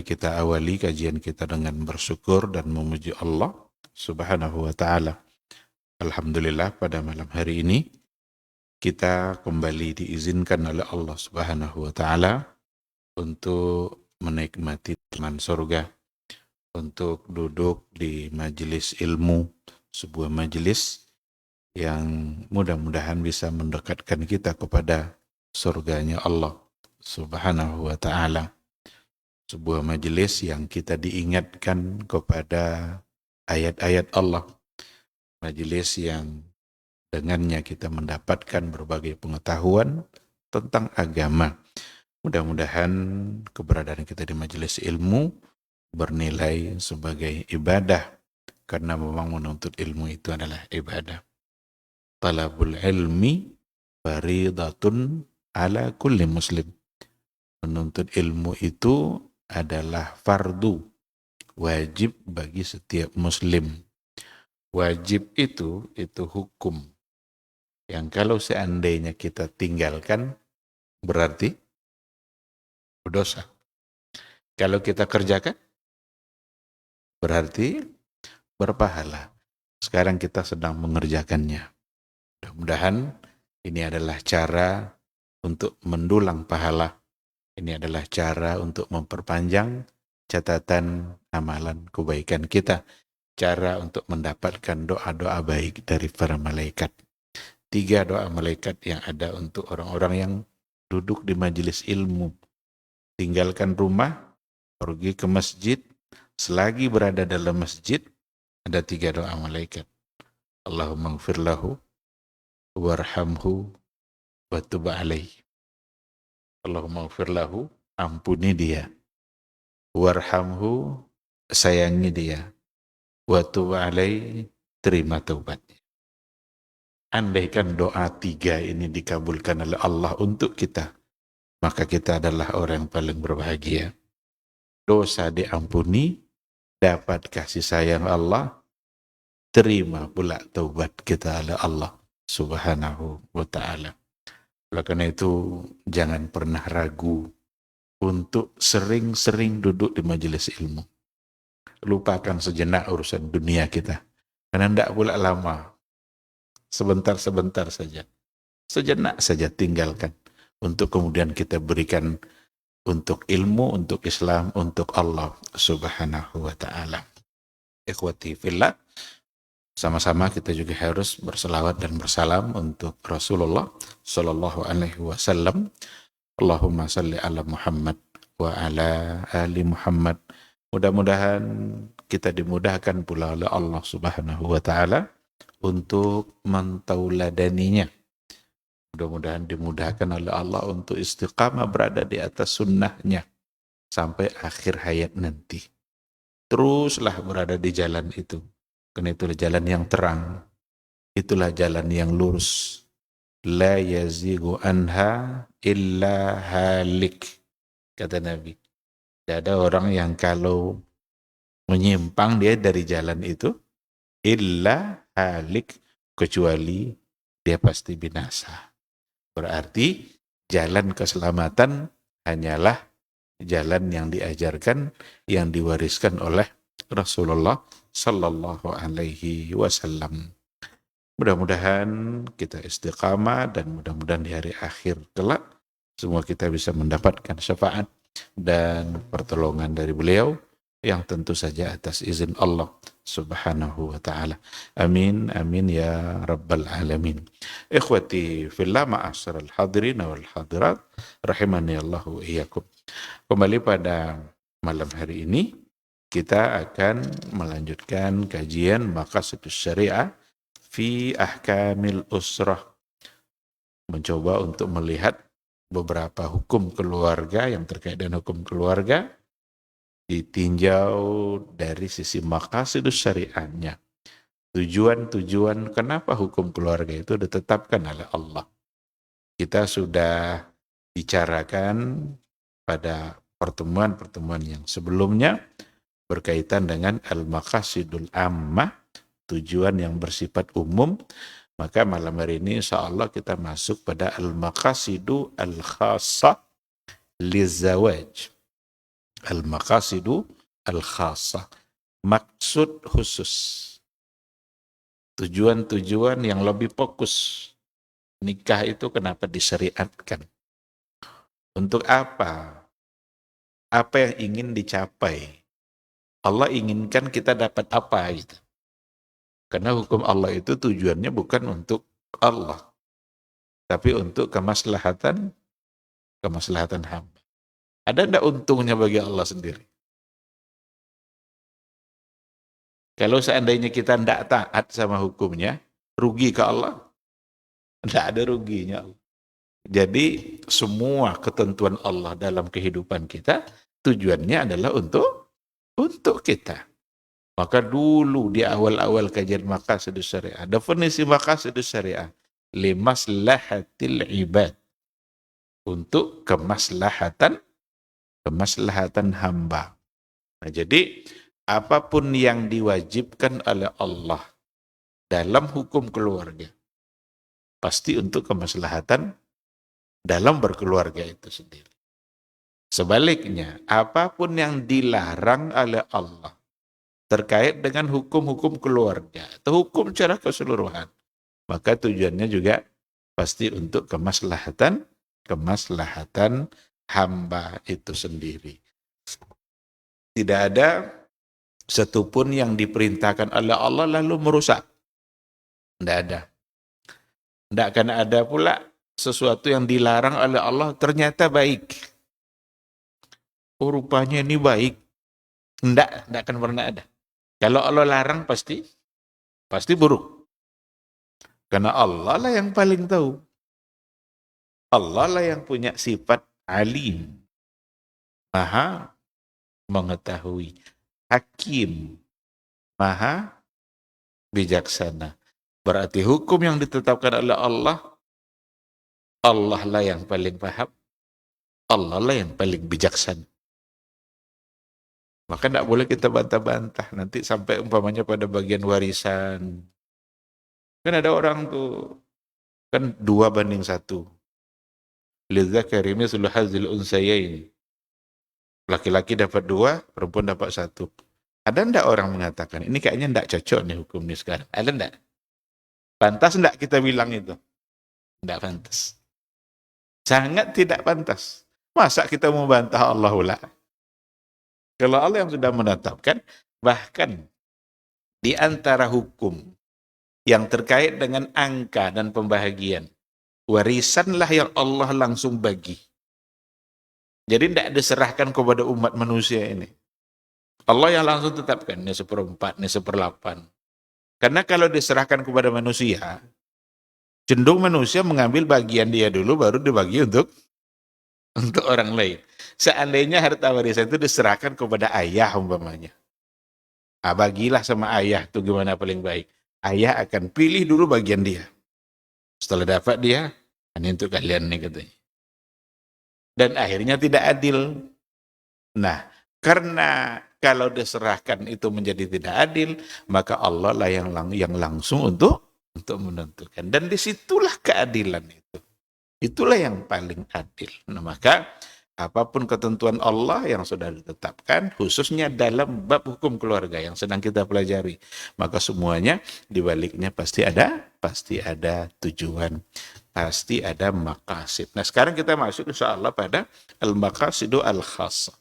kita awali kajian kita dengan bersyukur dan memuji Allah Subhanahu wa Ta'ala. Alhamdulillah, pada malam hari ini kita kembali diizinkan oleh Allah Subhanahu wa Ta'ala untuk menikmati taman surga, untuk duduk di majelis ilmu, sebuah majelis yang mudah-mudahan bisa mendekatkan kita kepada surganya Allah Subhanahu wa Ta'ala. Sebuah majelis yang kita diingatkan kepada ayat-ayat Allah. Majelis yang dengannya kita mendapatkan berbagai pengetahuan tentang agama. Mudah-mudahan keberadaan kita di majelis ilmu bernilai sebagai ibadah, karena memang menuntut ilmu itu adalah ibadah. Talabul ilmi faridatun ala kulli muslim. Menuntut ilmu itu adalah fardu, wajib bagi setiap muslim. Wajib itu hukum yang kalau seandainya kita tinggalkan berarti berdosa. Kalau kita kerjakan berarti berpahala. Sekarang kita sedang mengerjakannya. Mudah-mudahan ini adalah cara untuk mendulang pahala. Ini adalah cara untuk memperpanjang catatan amalan kebaikan kita. Cara untuk mendapatkan doa-doa baik dari para malaikat. 3 doa malaikat yang ada untuk orang-orang yang duduk di majelis ilmu. Tinggalkan rumah, pergi ke masjid, selagi berada dalam masjid, ada 3 doa malaikat. Allahumma gfir lahu, warhamhu, wa tub alaihi. Allahumma gfir lahu, ampuni dia. Warhamhu, sayangi dia. Wa tub alaihi, terima taubatnya. Andaikan doa 3 ini dikabulkan oleh Allah untuk kita, maka kita adalah orang yang paling berbahagia. Dosa diampuni, dapat kasih sayang Allah, terima pula taubat kita oleh Allah Subhanahu wa Ta'ala. Oleh karena itu, jangan pernah ragu untuk sering-sering duduk di majelis ilmu. Lupakan sejenak urusan dunia kita, karena tidak pula lama. Sebentar-sebentar saja. Sejenak saja tinggalkan. Untuk kemudian kita berikan untuk ilmu, untuk Islam, untuk Allah Subhanahu wa Ta'ala. Ikhwati fillah, sama-sama kita juga harus berselawat dan bersalam untuk Rasulullah Sallallahu Alaihi Wasallam. Allahumma salli ala Muhammad wa ala ali Muhammad. Mudah-mudahan kita dimudahkan pula oleh Allah Subhanahu wa Ta'ala untuk mentauladaninya. Mudah-mudahan dimudahkan oleh Allah untuk istiqamah berada di atas sunnahnya sampai akhir hayat nanti. Teruslah berada di jalan itu. Karena itulah jalan yang terang. Itulah jalan yang lurus. La yazigu anha illa halik. Kata Nabi. Tidak ada orang yang kalau menyimpang dia dari jalan itu, illa halik, kecuali dia pasti binasa. Berarti jalan keselamatan hanyalah jalan yang diajarkan, yang diwariskan oleh Rasulullah Sallallahu Alaihi Wasallam. Mudah-mudahan kita istiqamah dan mudah-mudahan di hari akhir kelak semua kita bisa mendapatkan syafaat dan pertolongan dari beliau yang tentu saja atas izin Allah Subhanahu wa Ta'ala. Amin, amin ya Rabbal Alamin. Ikhwati fillah, ma'asyiral hadirin wal hadirat, rahimani Allahu iyyakum. Kembali pada malam hari ini, kita akan melanjutkan kajian Maqasidus Syariah fi Ahkamil Usrah. Mencoba untuk melihat beberapa hukum keluarga yang terkait dengan hukum keluarga, ditinjau dari sisi maqasidus syariahnya. Tujuan-tujuan kenapa hukum keluarga itu ditetapkan oleh Allah. Kita sudah bicarakan pada pertemuan-pertemuan yang sebelumnya berkaitan dengan al-maqasidul ammah, tujuan yang bersifat umum. Maka malam hari ini insyaallah kita masuk pada al-maqasidu al-khassah lizawaj. Al-maqasidu al-khassah. Maksud khusus. Tujuan-tujuan yang lebih fokus. Nikah itu kenapa disyariatkan? Untuk apa? Apa yang ingin dicapai? Allah inginkan kita dapat apa gitu. Karena hukum Allah itu tujuannya bukan untuk Allah, tapi untuk kemaslahatan hamba. Ada enggak untungnya bagi Allah sendiri? Kalau seandainya kita tidak taat sama hukumnya, rugi ke Allah? Tidak ada ruginya. Jadi semua ketentuan Allah dalam kehidupan kita, tujuannya adalah untuk kita. Maka dulu di awal-awal kajian maqasidus syariah, definisi maqasidus syariah, limaslahatil ibad, untuk kemaslahatan hamba. Nah, jadi apapun yang diwajibkan oleh Allah dalam hukum keluarga, pasti untuk kemaslahatan dalam berkeluarga itu sendiri. Sebaliknya, apapun yang dilarang oleh Allah terkait dengan hukum-hukum keluarga atau hukum secara keseluruhan, maka tujuannya juga pasti untuk kemaslahatan hamba itu sendiri. Tidak ada satupun yang diperintahkan oleh Allah lalu merusak. Tidak ada. Tidak akan ada pula sesuatu yang dilarang oleh Allah ternyata baik. Oh, rupanya ini baik. Tidak akan pernah ada. Kalau Allah larang pasti buruk. Karena Allah lah yang paling tahu. Allah lah yang punya sifat alim. Maha mengetahui. Hakim. Maha bijaksana. Berarti hukum yang ditetapkan oleh Allah, Allah lah yang paling paham. Allah lah yang paling bijaksana. Maka tidak boleh kita bantah-bantah. Nanti sampai umpamanya pada bagian warisan. Kan ada orang tuh, kan 2:1. Lidzakari mithlu hadzil unsayaini. Laki-laki dapat 2, perempuan dapat 1. Ada enggak orang mengatakan, ini kayaknya enggak cocok nih hukum ini sekarang? Ada enggak? Pantas enggak kita bilang itu? Enggak pantas. Sangat tidak pantas. Masa kita mau bantah Allah pula? Kalau Allah yang sudah menetapkan, bahkan di antara hukum yang terkait dengan angka dan pembahagian, warisanlah yang Allah langsung bagi. Jadi tidak diserahkan kepada umat manusia ini. Allah yang langsung tetapkan, ini 1/4, ini 1/8. Karena kalau diserahkan kepada manusia, cenderung manusia mengambil bagian dia dulu, baru dibagi untuk orang lain. Seandainya harta warisan itu diserahkan kepada ayah umpamanya. Bagilah sama ayah tuh gimana paling baik. Ayah akan pilih dulu bagian dia. Setelah dapat dia, ini untuk kalian nih katanya. Dan akhirnya tidak adil. Nah, karena kalau diserahkan itu menjadi tidak adil, maka Allah lah yang langsung untuk menentukan. Dan disitulah keadilan itu. Itulah yang paling adil. Nah, maka apapun ketentuan Allah yang sudah ditetapkan, khususnya dalam bab hukum keluarga yang sedang kita pelajari, maka semuanya dibaliknya pasti ada tujuan, pasti ada maqasid. Nah, sekarang kita masuk insya Allah pada al-maqasidu al-khassah.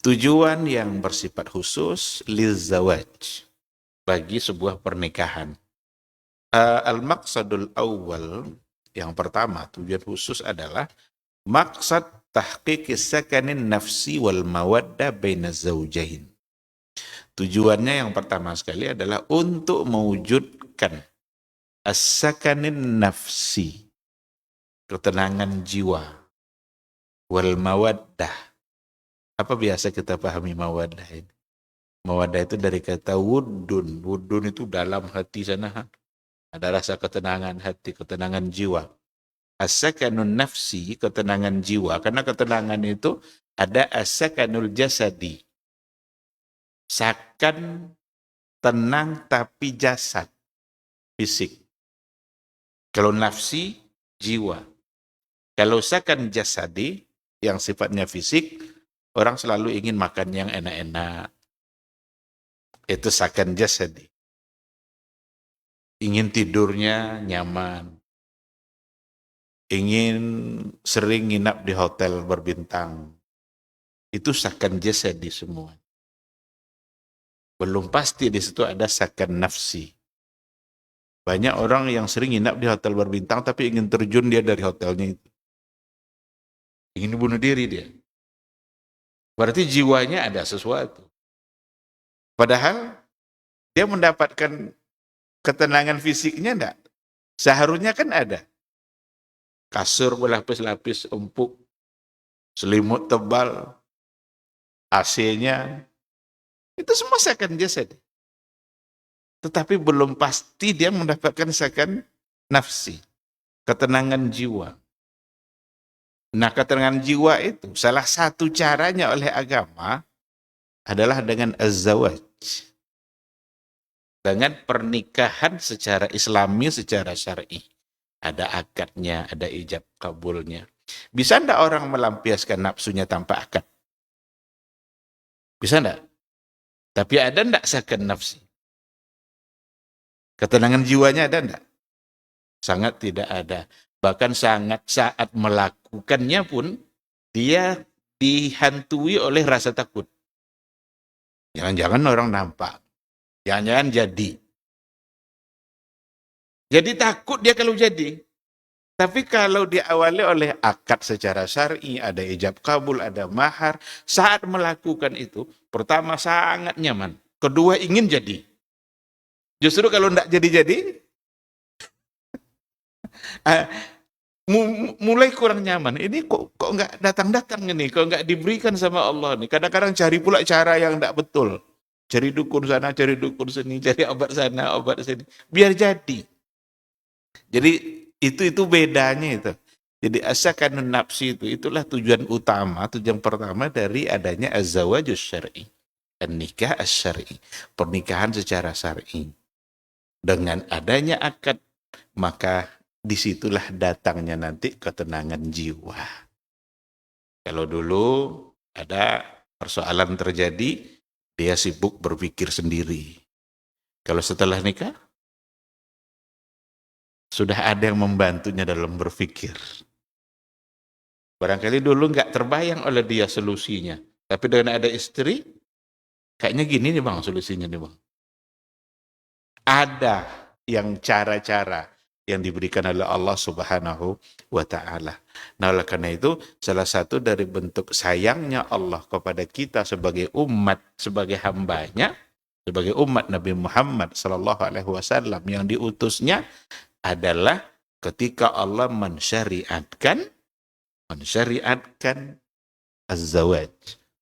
Tujuan yang bersifat khusus lizawaj, bagi sebuah pernikahan. Al-maqsadul awal, yang pertama, tujuan khusus adalah maksad tahqiq sakanin nafsi wal mawaddah baina zaujain. Tujuannya yang pertama sekali adalah untuk mewujudkan as-sakanin nafsi, ketenangan jiwa, wal mawaddah. Apa biasa kita pahami mawaddah ini? Mawaddah itu dari kata wudun. Wudun itu dalam hati sana. Ada rasa ketenangan hati, ketenangan jiwa. As-sakanun nafsi, ketenangan jiwa. Karena ketenangan itu ada as-sakanul jasadi. Sakan tenang tapi jasad, fisik. Kalau nafsi, jiwa. Kalau sakan jasadi, yang sifatnya fisik, Orang selalu ingin makan yang enak-enak. Itu sakan jasadi. Ingin tidurnya nyaman. Ingin sering nginap di hotel berbintang. Itu sakan jasadi semua. Belum pasti di situ ada sakan nafsi. Banyak orang yang sering nginap di hotel berbintang tapi ingin terjun dia dari hotelnya itu. Ingin bunuh diri dia. Berarti jiwanya ada sesuatu. Padahal dia mendapatkan ketenangan fisiknya enggak. Seharusnya kan ada. Kasur berlapis-lapis empuk, selimut tebal, AC-nya. Itu semua sakan jasad. Tetapi belum pasti dia mendapatkan sakan nafsi, ketenangan jiwa. Nah, ketenangan jiwa itu salah satu caranya oleh agama adalah dengan az-zawaj. Dengan pernikahan secara islami, secara syar'i. Ada akadnya, ada ijab kabulnya. Bisa enggak orang melampiaskan nafsunya tanpa akad? Bisa enggak? Tapi ada enggak sakan nafsi? Ketenangan jiwanya ada enggak? Sangat tidak ada. Bahkan sangat saat melakukannya pun, dia dihantui oleh rasa takut. Jangan-jangan orang nampak. Jangan-jangan jadi. Jadi takut dia kalau jadi. Tapi kalau diawali oleh akad secara syar'i, ada ijab kabul, ada mahar, saat melakukan itu, pertama sangat nyaman. Kedua ingin jadi. Justru kalau enggak jadi-jadi, mulai kurang nyaman. Ini kok enggak datang-datang ini, kok enggak diberikan sama Allah nih. Kadang-kadang cari pula cara yang enggak betul. Cari dukun sana, cari dukun sini, cari obat sana, obat sini. Biar jadi. Jadi itu bedanya itu. Jadi asakanun nafsi itu, itulah tujuan utama, tujuan pertama dari adanya az-zawajus syar'i. Nikah as-syar'i. Pernikahan secara syar'i. Dengan adanya akad, maka disitulah datangnya nanti ketenangan jiwa. Kalau dulu ada persoalan terjadi, dia sibuk berpikir sendiri. Kalau setelah nikah, sudah ada yang membantunya dalam berpikir. Barangkali dulu nggak terbayang oleh dia solusinya. Tapi dengan ada istri, kayaknya gini nih bang solusinya nih bang. Ada yang cara-cara yang diberikan oleh Allah Subhanahu wa Ta'ala. Nah, oleh karena itu, salah satu dari bentuk sayangnya Allah kepada kita sebagai umat, sebagai hambanya, sebagai umat Nabi Muhammad Sallallahu Alaihi Wasallam yang diutusnya adalah ketika Allah mensyariatkan az-zawaj,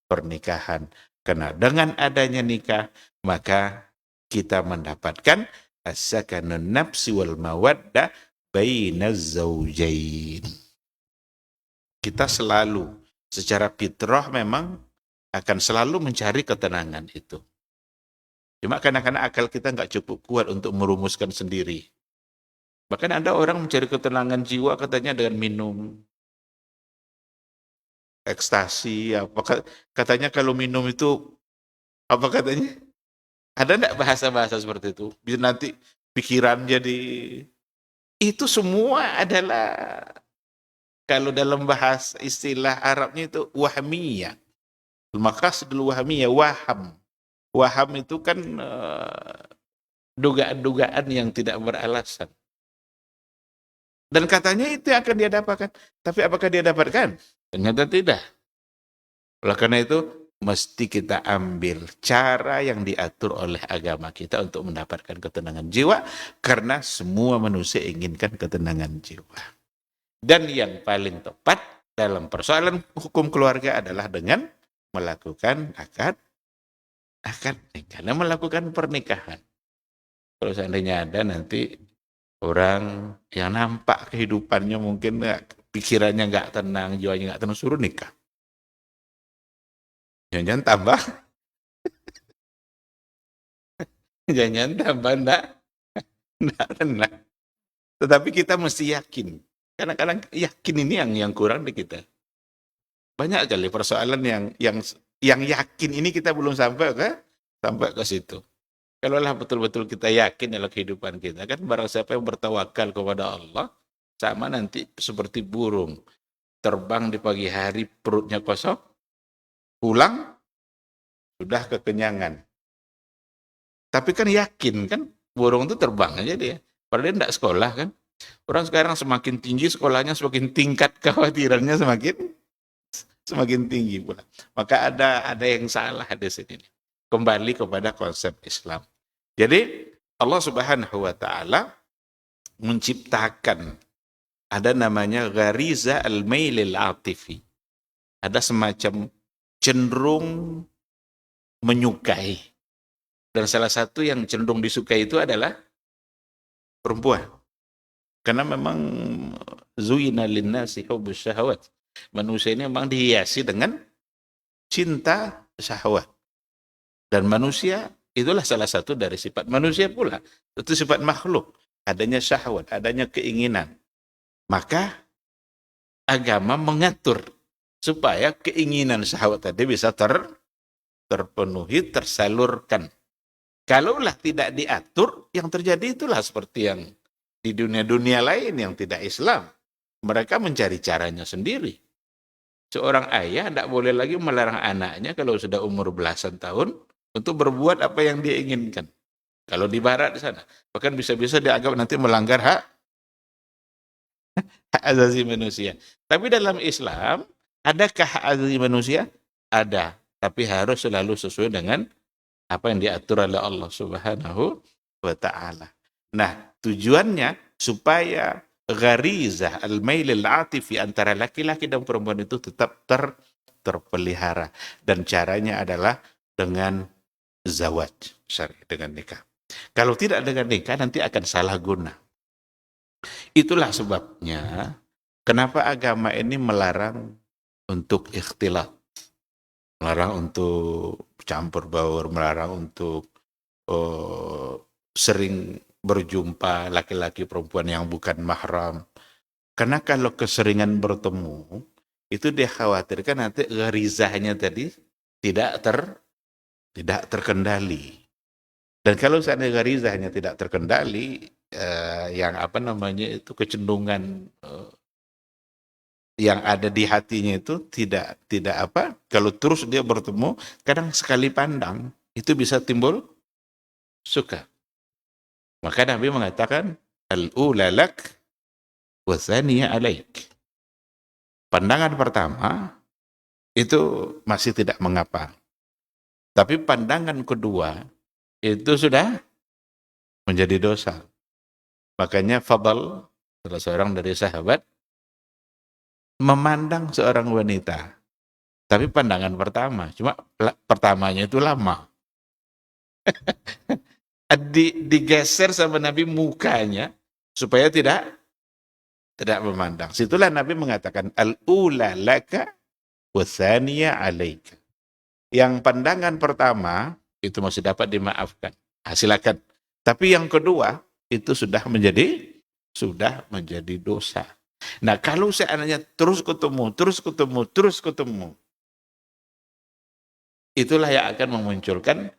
pernikahan. Karena dengan adanya nikah, maka kita mendapatkan as-sakanun nafsi wal mawaddah bainaz zawjain. Kita selalu secara fitrah memang akan selalu mencari ketenangan itu. Cuma kadang-kadang akal kita nggak cukup kuat untuk merumuskan sendiri. Bahkan ada orang mencari ketenangan jiwa katanya dengan minum ekstasi, apa katanya kalau minum itu apa katanya? Ada enggak bahasa-bahasa seperti itu? Bisa nanti pikiran jadi itu semua adalah kalau dalam bahasa istilah Arabnya itu wahmiyah. Maqasidul wahmiyah, waham. Waham itu kan dugaan-dugaan yang tidak beralasan. Dan katanya itu yang akan dia dapatkan. Tapi apakah dia dapatkan? Ternyata tidak. Oleh karena itu, mesti kita ambil cara yang diatur oleh agama kita untuk mendapatkan ketenangan jiwa, karena semua manusia inginkan ketenangan jiwa. Dan yang paling tepat dalam persoalan hukum keluarga adalah dengan melakukan akad karena melakukan pernikahan. Kalau seandainya ada nanti orang yang nampak kehidupannya mungkin pikirannya nggak tenang, jiwanya nggak tenang, suruh nikah. Jangan-jangan tambah, jangan-jangan tambah enggak tenang. Tetapi kita mesti yakin. Kadang-kadang yakin ini yang kurang di kita. Banyak kali persoalan yang yakin ini kita belum sampai ke situ. Kalaulah betul-betul kita yakin dalam kehidupan kita, kan barang siapa yang bertawakal kepada Allah, sama nanti seperti burung, terbang di pagi hari perutnya kosong, pulang sudah kekenyangan. Tapi kan yakin kan, burung itu terbang aja dia. Padahal dia tidak sekolah kan. Orang sekarang semakin tinggi sekolahnya, semakin tingkat kekhawatirannya semakin tinggi pula. Maka ada yang salah di sini. Kembali kepada konsep Islam. Jadi Allah Subhanahu wa taala menciptakan ada namanya ghariza al-mailil atifi. Ada semacam cenderung menyukai. Dan salah satu yang cenderung disukai itu adalah perempuan. Karena memang zuyina linnasi hubbus syahawat. Manusia ini memang dihiasi dengan cinta syahwat. Dan manusia itulah salah satu dari sifat manusia pula. Itu sifat makhluk. Adanya syahwat, adanya keinginan. Maka agama mengatur supaya keinginan syahwat tadi bisa terpenuhi, tersalurkan. Kalaulah tidak diatur, yang terjadi itulah seperti yang di dunia-dunia lain yang tidak Islam. Mereka mencari caranya sendiri. Seorang ayah tidak boleh lagi melarang anaknya kalau sudah umur belasan tahun untuk berbuat apa yang dia inginkan. Kalau di barat di sana, bahkan bisa-bisa dianggap nanti melanggar hak asasi manusia. Tapi dalam Islam, adakah hak asasi manusia? Ada, tapi harus selalu sesuai dengan apa yang diatur oleh Allah Subhanahu wa taala. Nah, tujuannya supaya gharizah al-mailil atifi antara laki-laki dan perempuan itu tetap terpelihara, dan caranya adalah dengan zawaj syar'i, dengan nikah. Kalau tidak dengan nikah nanti akan salah guna. Itulah sebabnya kenapa agama ini melarang untuk ikhtilat, melarang untuk campur baur, melarang untuk sering berjumpa laki-laki perempuan yang bukan mahram. Karena kalau keseringan bertemu, itu dia khawatirkan nanti gharizahnya tadi tidak terkendali. Dan kalau seandainya gharizahnya tidak terkendali, yang apa namanya itu kecenderungan yang ada di hatinya itu tidak apa, kalau terus dia bertemu, kadang sekali pandang itu bisa timbul suka. Maka Nabi mengatakan al-ula lak wa thaniya alaik. Pandangan pertama itu masih tidak mengapa. Tapi pandangan kedua itu sudah menjadi dosa. Makanya Fadl, salah seorang dari sahabat, memandang seorang wanita. Tapi pandangan pertama, cuma pertamanya itu lama. Digeser sama Nabi mukanya supaya tidak memandang. Situlah Nabi mengatakan al-ula laka wa thaniya alaika. Yang pandangan pertama itu masih dapat dimaafkan. Silakan. Tapi yang kedua itu sudah menjadi dosa. Nah, kalau seandainya terus ketemu, itulah yang akan memunculkan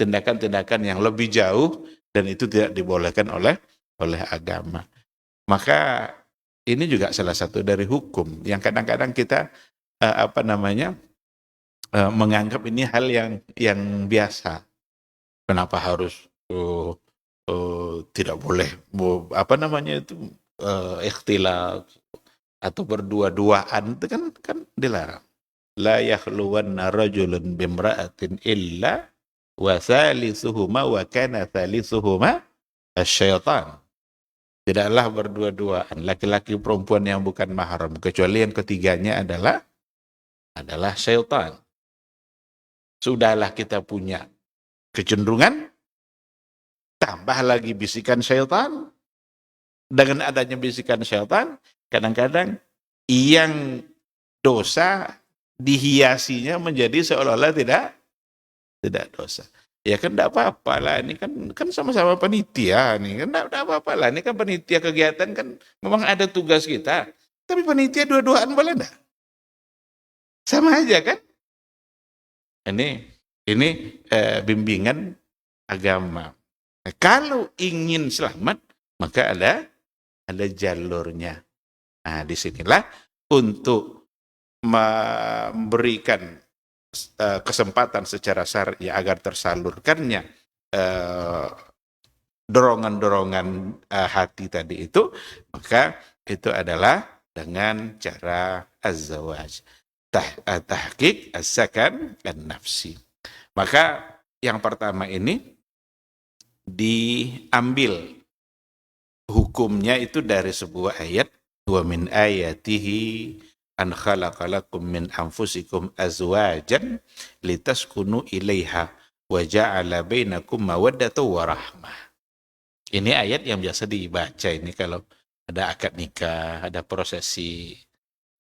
tindakan-tindakan yang lebih jauh, dan itu tidak dibolehkan oleh agama. Maka ini juga salah satu dari hukum yang kadang-kadang kita menganggap ini hal yang biasa. Kenapa harus tidak boleh ikhtilat atau berdua-duaan, itu kan dilarang. La yakhluwanna rajulun bimra'atin illa wa thalithuhuma wa kana thalithuhuma asyaitan. Tidaklah berdua-duaan laki-laki perempuan yang bukan mahram kecuali yang ketiganya adalah syaitan. Sudahlah kita punya kecenderungan, tambah lagi bisikan syaitan. Dengan adanya bisikan syaitan, kadang-kadang yang dosa dihiasinya menjadi seolah-olah tidak dosa. Ya kan tidak apa-apa lah, ini kan sama-sama panitia nih, kan tidak apa-apa lah, ini kan panitia kegiatan, kan memang ada tugas kita. Tapi panitia dua-duaan boleh enggak? Sama aja kan? Ini bimbingan agama. Nah, kalau ingin selamat, maka ada jalurnya. Nah, disinilah untuk memberikan kesempatan secara syar'i agar tersalurkannya eh, dorongan-dorongan hati tadi itu, maka itu adalah dengan cara az-zawaj, tahqiq as-sakan an-nafsi. Maka yang pertama ini diambil hukumnya itu dari sebuah ayat, wa min ayatihi an khalaqalakum min anfusikum azwajan litaskunu ilaiha wa ja'ala bainakum mawaddatan wa rahmah. Ini ayat yang biasa dibaca ini kalau ada akad nikah, ada prosesi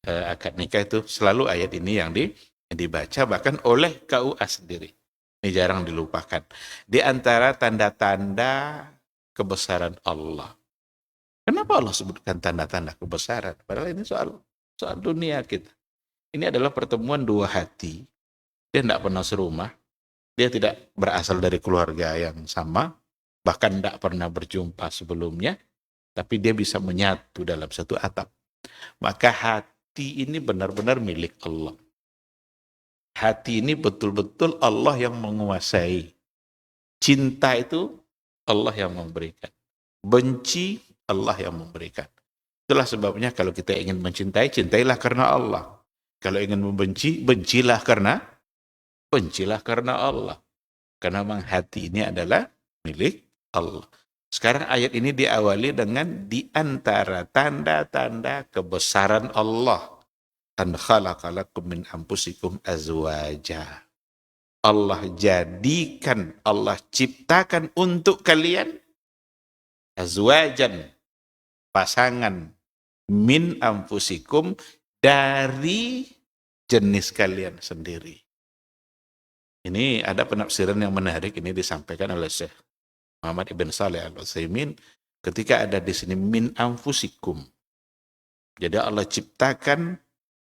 akad nikah, itu selalu ayat ini yang dibaca bahkan oleh KUA sendiri. Ini jarang dilupakan. Di antara tanda-tanda kebesaran Allah. Kenapa Allah sebutkan tanda-tanda kebesaran? Padahal ini soal dunia kita. Ini adalah pertemuan dua hati. Dia tidak pernah serumah. Dia tidak berasal dari keluarga yang sama. Bahkan tidak pernah berjumpa sebelumnya. Tapi dia bisa menyatu dalam satu atap. Maka hati ini benar-benar milik Allah. Hati ini betul-betul Allah yang menguasai. Cinta itu Allah yang memberikan. Benci Allah yang memberikan. Itulah sebabnya kalau kita ingin mencintai, cintailah karena Allah. Kalau ingin membenci, bencilah karena Allah. Karena memang hati ini adalah milik Allah. Sekarang ayat ini diawali dengan di antara tanda-tanda kebesaran Allah. An khalaqalakum min anfusikum azwaja. Allah jadikan, Allah ciptakan untuk kalian azwajan, pasangan, min anfusikum, dari jenis kalian sendiri. Ini ada penafsiran yang menarik, ini disampaikan oleh Syekh Muhammad Ibn Saleh Al-Utsaimin ketika ada di sini min anfusikum. Jadi Allah ciptakan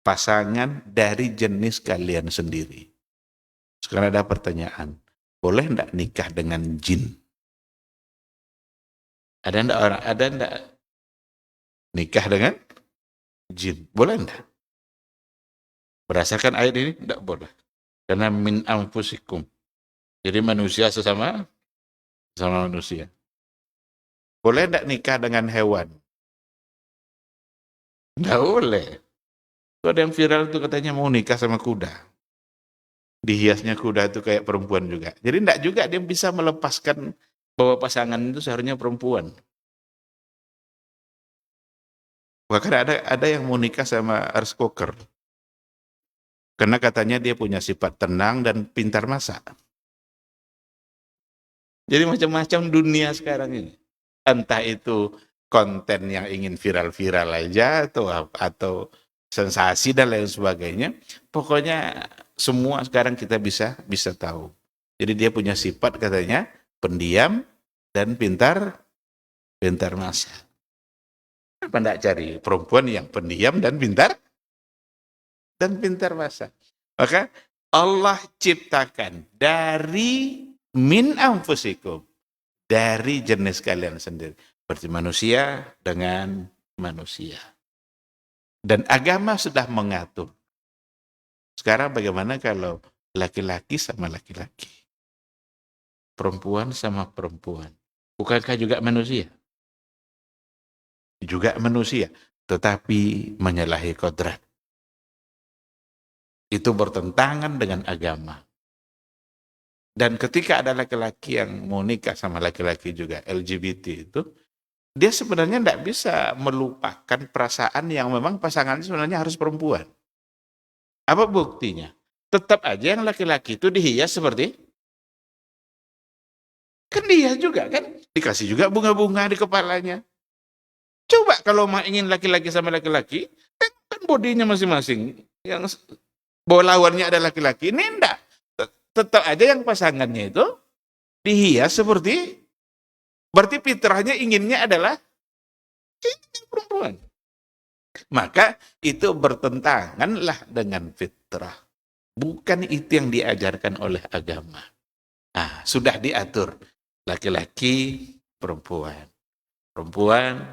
pasangan dari jenis kalian sendiri. Sekarang ada pertanyaan, boleh enggak nikah dengan jin? Ada enggak nikah dengan jin? Boleh enggak? Berdasarkan ayat ini enggak boleh. Karena min anfusikum. Jadi manusia sesama manusia. Boleh enggak nikah dengan hewan? Enggak boleh. Itu ada yang viral itu katanya mau nikah sama kuda. Dihiasnya kuda itu kayak perempuan juga. Jadi enggak juga dia bisa melepaskan bahwa pasangan itu seharusnya perempuan. Bahkan ada yang mau nikah sama rice cooker. Karena katanya dia punya sifat tenang dan pintar masak. Jadi macam-macam dunia sekarang ini. Entah itu konten yang ingin viral-viral aja atau sensasi dan lain sebagainya. Pokoknya semua sekarang kita bisa tahu. Jadi dia punya sifat katanya pendiam dan pintar masak. Kenapa enggak cari perempuan yang pendiam dan pintar masak? Maka Allah ciptakan dari min anfusikum, dari jenis kalian sendiri. Berarti manusia dengan manusia. Dan agama sudah mengatur. Sekarang bagaimana kalau laki-laki sama laki-laki? Perempuan sama perempuan. Bukankah juga manusia? Juga manusia, tetapi menyalahi kodrat. Itu bertentangan dengan agama. Dan ketika ada laki-laki yang mau nikah sama laki-laki juga, LGBT itu, dia sebenarnya tidak bisa melupakan perasaan yang memang pasangannya sebenarnya harus perempuan. Apa buktinya? Tetap aja yang laki-laki itu dihias seperti, kan dia juga kan, dikasih juga bunga-bunga di kepalanya. Coba kalau mau ingin laki-laki sama laki-laki, kan bodinya masing-masing. Yang bahwa lawannya ada laki-laki, ini enggak. Tetap aja yang pasangannya itu dihias seperti, berarti fitrahnya inginnya adalah perempuan. Maka itu bertentanganlah dengan fitrah. Bukan itu yang diajarkan oleh agama. Nah, sudah diatur. Laki-laki, perempuan. Perempuan,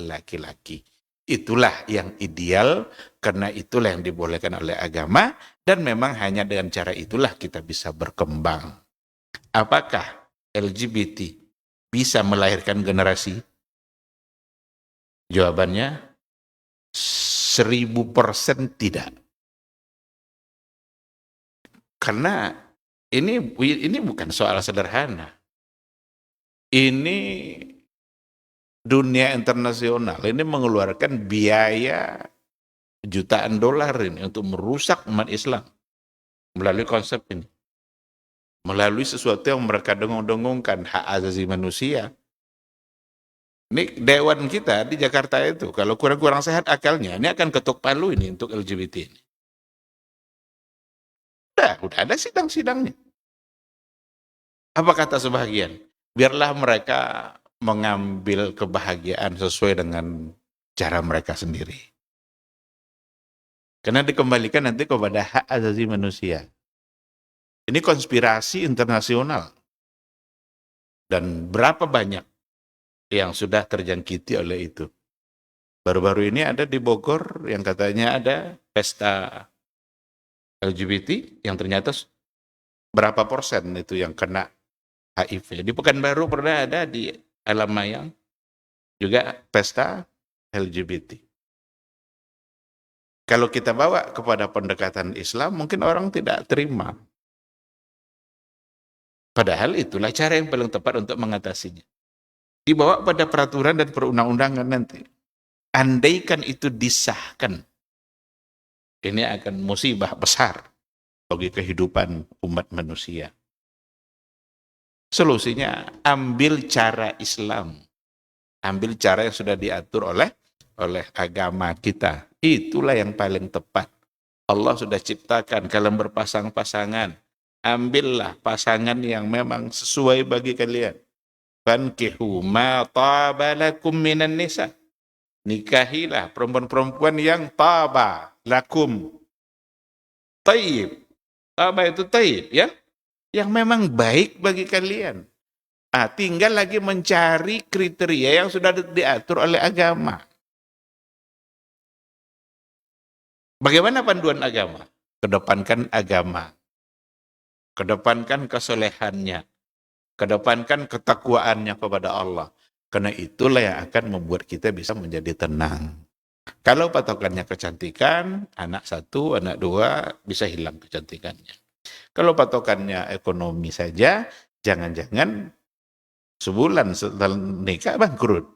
laki-laki. Itulah yang ideal, karena itulah yang dibolehkan oleh agama, dan memang hanya dengan cara itulah kita bisa berkembang. Apakah LGBT bisa melahirkan generasi? Jawabannya 1000% tidak. Karena ini bukan soal sederhana. Ini dunia internasional, ini mengeluarkan biaya jutaan dolar ini untuk merusak umat Islam melalui konsep ini. Melalui sesuatu yang mereka dengung-dengungkan, hak asasi manusia. Ini dewan kita di Jakarta itu, kalau kurang-kurang sehat akalnya, ini akan ketuk palu ini untuk LGBT ini. Udah ada sidang-sidangnya. Apa kata sebagian? Biarlah mereka mengambil kebahagiaan sesuai dengan cara mereka sendiri. Karena dikembalikan nanti kepada hak asasi manusia. Ini konspirasi internasional. Dan berapa banyak yang sudah terjangkiti oleh itu. Baru-baru ini ada di Bogor yang katanya ada pesta LGBT yang ternyata berapa persen itu yang kena HIV. Di Pekanbaru pernah ada di Alam Mayang juga pesta LGBT. Kalau kita bawa kepada pendekatan Islam, mungkin orang tidak terima. Padahal itulah cara yang paling tepat untuk mengatasinya. Dibawa pada peraturan dan perundang-undangan nanti. Andaikan itu disahkan, ini akan musibah besar bagi kehidupan umat manusia. Solusinya, ambil cara Islam. Ambil cara yang sudah diatur oleh agama kita. Itulah yang paling tepat. Allah sudah ciptakan kalian berpasang-pasangan. Ambillah pasangan yang memang sesuai bagi kalian. Fankihu ma taba lakum minan nisa. Nikahilah perempuan-perempuan yang taba lakum. Taib. Taba itu taib, ya. Yang memang baik bagi kalian. Tinggal lagi mencari kriteria yang sudah diatur oleh agama. Bagaimana panduan agama? Kedepankan agama. Kedepankan kesolehannya. Kedepankan ketakwaannya kepada Allah. Karena itulah yang akan membuat kita bisa menjadi tenang. Kalau patokannya kecantikan, anak 1, anak 2, bisa hilang kecantikannya. Kalau patokannya ekonomi saja, jangan-jangan sebulan setelah nikah bangkrut.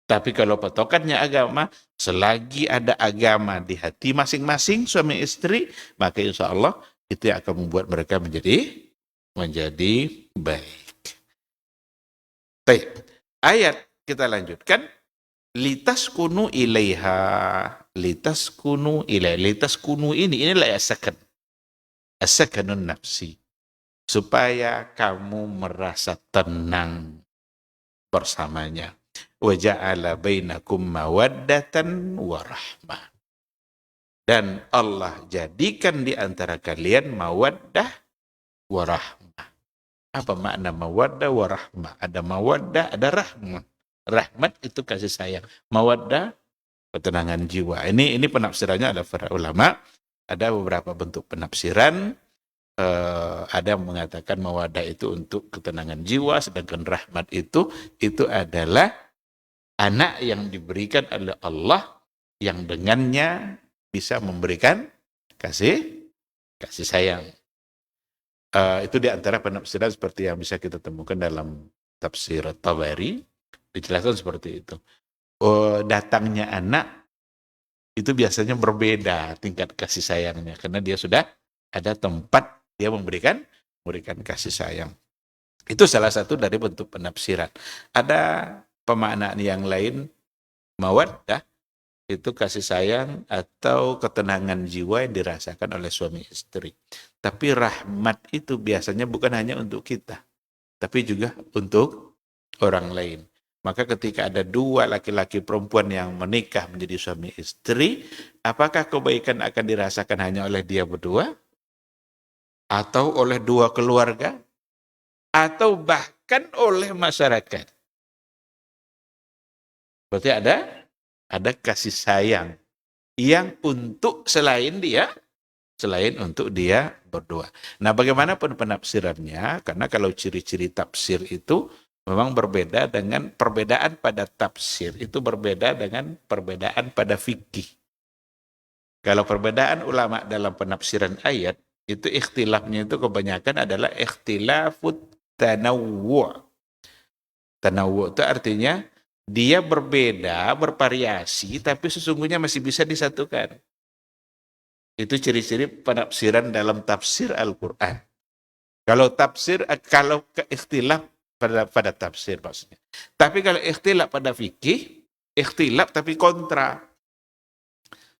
Tapi kalau patokannya agama, selagi ada agama di hati masing-masing suami istri, maka insya Allah itu yang akan membuat mereka menjadi baik. Baik. Ayat kita lanjutkan. Litaskunu ilaiha. Litaskunu ilaiha. Litaskunu inilah as-sakan. As-sakanun nafsi. Supaya kamu merasa tenang bersamanya. Wa ja'ala bainakum mawaddatan wa rahmah. Dan Allah jadikan di antara kalian mawaddah wa rahmah. Apa makna mawaddah wa rahmah? Ada mawaddah, ada rahmah. Rahmat itu kasih sayang. Mawaddah, ketenangan jiwa. Ini penafsirannya ada para ulama. Ada beberapa bentuk penafsiran. Ada yang mengatakan mawaddah itu untuk ketenangan jiwa, sedangkan rahmat itu adalah anak yang diberikan oleh Allah yang dengannya bisa memberikan kasih sayang. Itu di antara penafsiran seperti yang bisa kita temukan dalam tafsir Tabari, dijelaskan seperti itu. Datangnya anak itu biasanya berbeda tingkat kasih sayangnya karena dia sudah ada tempat dia memberikan kasih sayang. Itu salah satu dari bentuk penafsiran. Ada pemaknaan yang lain, mawaddah itu kasih sayang atau ketenangan jiwa yang dirasakan oleh suami istri. Tapi rahmat itu biasanya bukan hanya untuk kita, tapi juga untuk orang lain. Maka ketika ada dua laki-laki perempuan yang menikah menjadi suami istri, apakah kebaikan akan dirasakan hanya oleh dia berdua? Atau oleh dua keluarga? Atau bahkan oleh masyarakat? Berarti ada kasih sayang yang untuk selain untuk dia berdua. Nah, bagaimanapun penafsirannya, karena kalau ciri-ciri tafsir itu memang berbeda dengan perbedaan pada tafsir, itu berbeda dengan perbedaan pada fikih. Kalau perbedaan ulama dalam penafsiran ayat, itu ikhtilafnya itu kebanyakan adalah ikhtilafut tanawwu'. Tanawwu' itu artinya dia berbeda, bervariasi, tapi sesungguhnya masih bisa disatukan. Itu ciri-ciri penafsiran dalam tafsir Al-Quran. Kalau ikhtilaf pada tafsir maksudnya. Tapi kalau ikhtilaf pada fikih, ikhtilaf tapi kontra.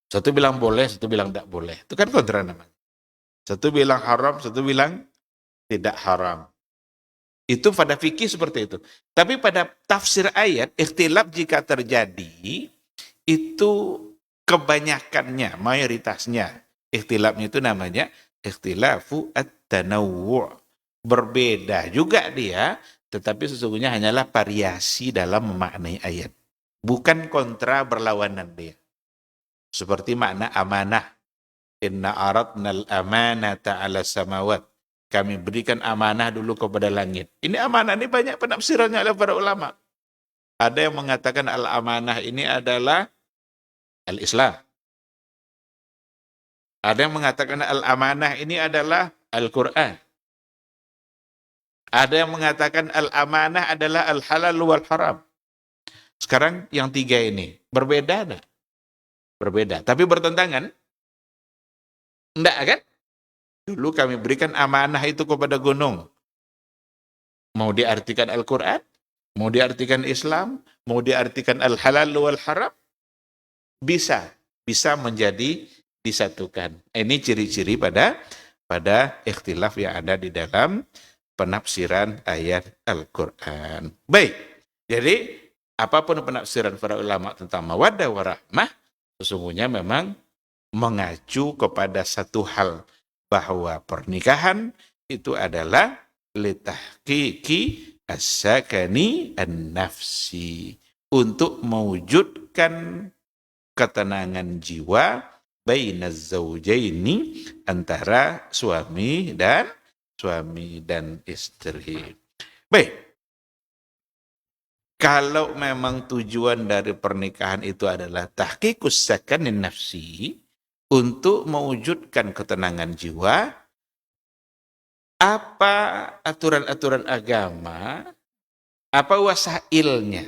Satu bilang boleh, satu bilang tidak boleh. Itu kan kontra namanya. Satu bilang haram, satu bilang tidak haram. Itu pada fikih seperti itu. Tapi pada tafsir ayat, ikhtilaf jika terjadi, itu kebanyakannya, mayoritasnya. Ikhtilafnya itu namanya ikhtilafu at-tanawwu'. Berbeda juga dia, tetapi sesungguhnya hanyalah variasi dalam memaknai ayat. Bukan kontra berlawanan dia. Seperti makna amanah. Inna aradnal amanata ala samawat. Kami berikan amanah dulu kepada langit. Ini amanah ini banyak penafsirannya oleh para ulama. Ada yang mengatakan al-amanah ini adalah al-Islam. Ada yang mengatakan al-amanah ini adalah Al-Quran. Ada yang mengatakan al-amanah adalah al-halal wal haram. Sekarang yang tiga ini berbeda enggak? Berbeda, tapi bertentangan? Enggak kan? Dulu kami berikan amanah itu kepada gunung. Mau diartikan Al-Quran, mau diartikan Islam, mau diartikan al-halal wal haram, bisa menjadi disatukan. Ini ciri-ciri pada ikhtilaf yang ada di dalam penafsiran ayat Al-Quran. Baik, jadi apapun penafsiran para ulama tentang mawaddah warahmah, sesungguhnya memang mengacu kepada satu hal, bahwa pernikahan itu adalah litahqiqi as-sakani an-nafsi, untuk mewujudkan ketenangan jiwa bainaz zaujaini, antara suami dan istri. Baik. Kalau memang tujuan dari pernikahan itu adalah tahqiqus sakanin nafsi, untuk mewujudkan ketenangan jiwa, apa aturan-aturan agama, apa wasailnya,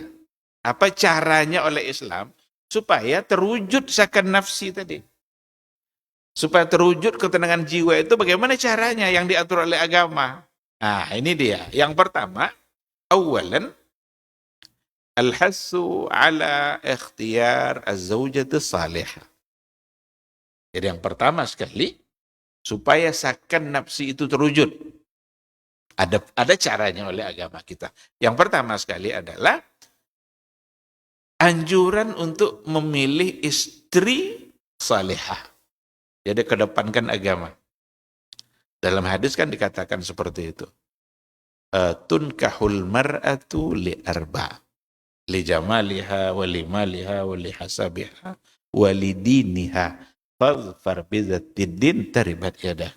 apa caranya oleh Islam supaya terwujud sakan nafsi tadi. Supaya terwujud ketenangan jiwa itu bagaimana caranya yang diatur oleh agama. Nah, ini dia. Yang pertama, awalan al-hassu ala ikhtiyar az-zawjati salihah. Jadi yang pertama sekali, supaya sakan nafsi itu terwujud. Ada caranya oleh agama kita. Yang pertama sekali adalah anjuran untuk memilih istri salihah. Jadi kedepankan agama. Dalam hadis kan dikatakan seperti itu. Tunkahul mar'atu li arba. Li jamaliha, wa li maliha, wa li hasabiha, wa li diniha. Fadfar bizatiddin taribat yadah.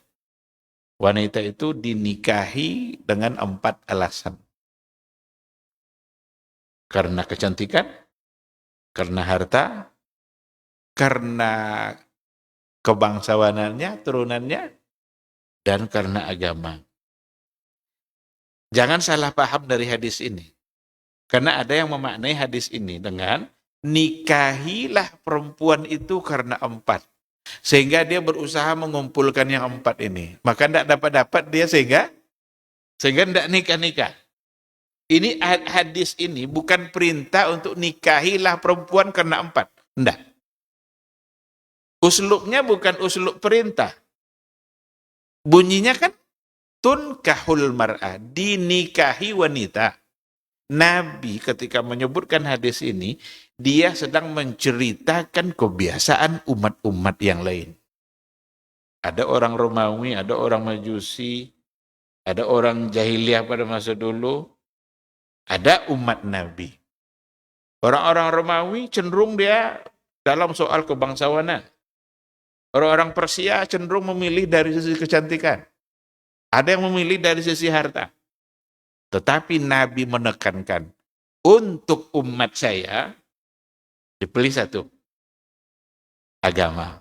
Wanita itu dinikahi dengan 4 alasan. Karena kecantikan, karena harta, karena kebangsawanannya, turunannya, dan karena agama. Jangan salah paham dari hadis ini. Karena ada yang memaknai hadis ini dengan nikahilah perempuan itu karena 4. Sehingga dia berusaha mengumpulkan yang 4 ini. Maka tidak dapat dia sehingga tidak nikah-nikah. Ini hadis ini bukan perintah untuk nikahilah perempuan karena 4. Tidak. Uslubnya bukan uslub perintah. Bunyinya kan tunkahul mar'ah, dinikahi wanita. Nabi ketika menyebutkan hadis ini, dia sedang menceritakan kebiasaan umat-umat yang lain. Ada orang Romawi, ada orang Majusi, ada orang jahiliyah pada masa dulu, ada umat Nabi. Orang-orang Romawi cenderung dia dalam soal kebangsawanan. Orang-orang Persia cenderung memilih dari sisi kecantikan. Ada yang memilih dari sisi harta. Tetapi Nabi menekankan, untuk umat saya, dipilih satu, agama.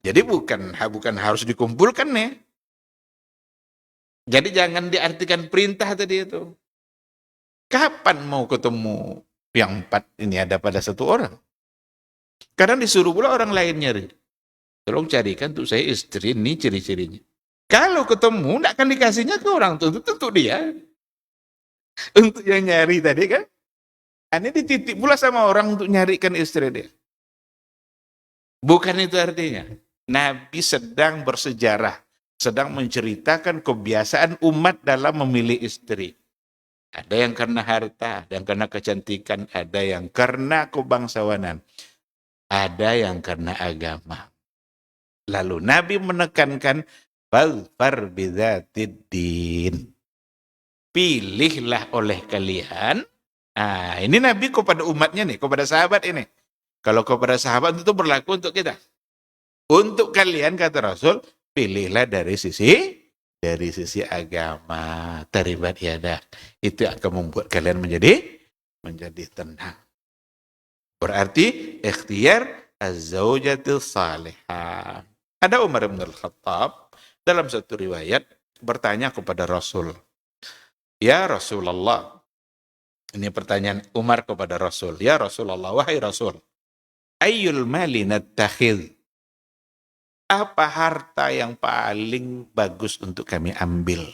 Jadi bukan harus dikumpulkan nih. Jadi jangan diartikan perintah tadi itu. Kapan mau ketemu yang 4 ini ada pada satu orang? Kadang disuruh pula orang lain nyari. Tolong carikan untuk saya istri, ini ciri-cirinya. Kalau ketemu, tidak akan dikasihnya ke orang tentu dia. Untuk yang nyari tadi kan. Ini dititip pula sama orang untuk nyarikan istri dia. Bukan itu artinya. Nabi sedang bersejarah. Sedang menceritakan kebiasaan umat dalam memilih istri. Ada yang karena harta, ada yang karena kecantikan, ada yang karena kebangsawanan. Ada yang karena agama. Lalu Nabi menekankan, Fadfar bidzatiddin. Pilihlah oleh kalian. Ini Nabi kepada umatnya nih, kepada sahabat ini. Kalau kepada sahabat itu berlaku untuk kita. Untuk kalian, kata Rasul, pilihlah dari sisi agama. Taribat yadah. Itu akan membuat kalian menjadi tenang. Berarti ikhtiar az-zawjatil salihah. Ada Umar bin Al-Khattab dalam satu riwayat bertanya kepada Rasul. Ya Rasulullah. Ini pertanyaan Umar kepada Rasul. Ya Rasulullah, wahai Rasul. Ayyul mali nattakhidh? Apa harta yang paling bagus untuk kami ambil?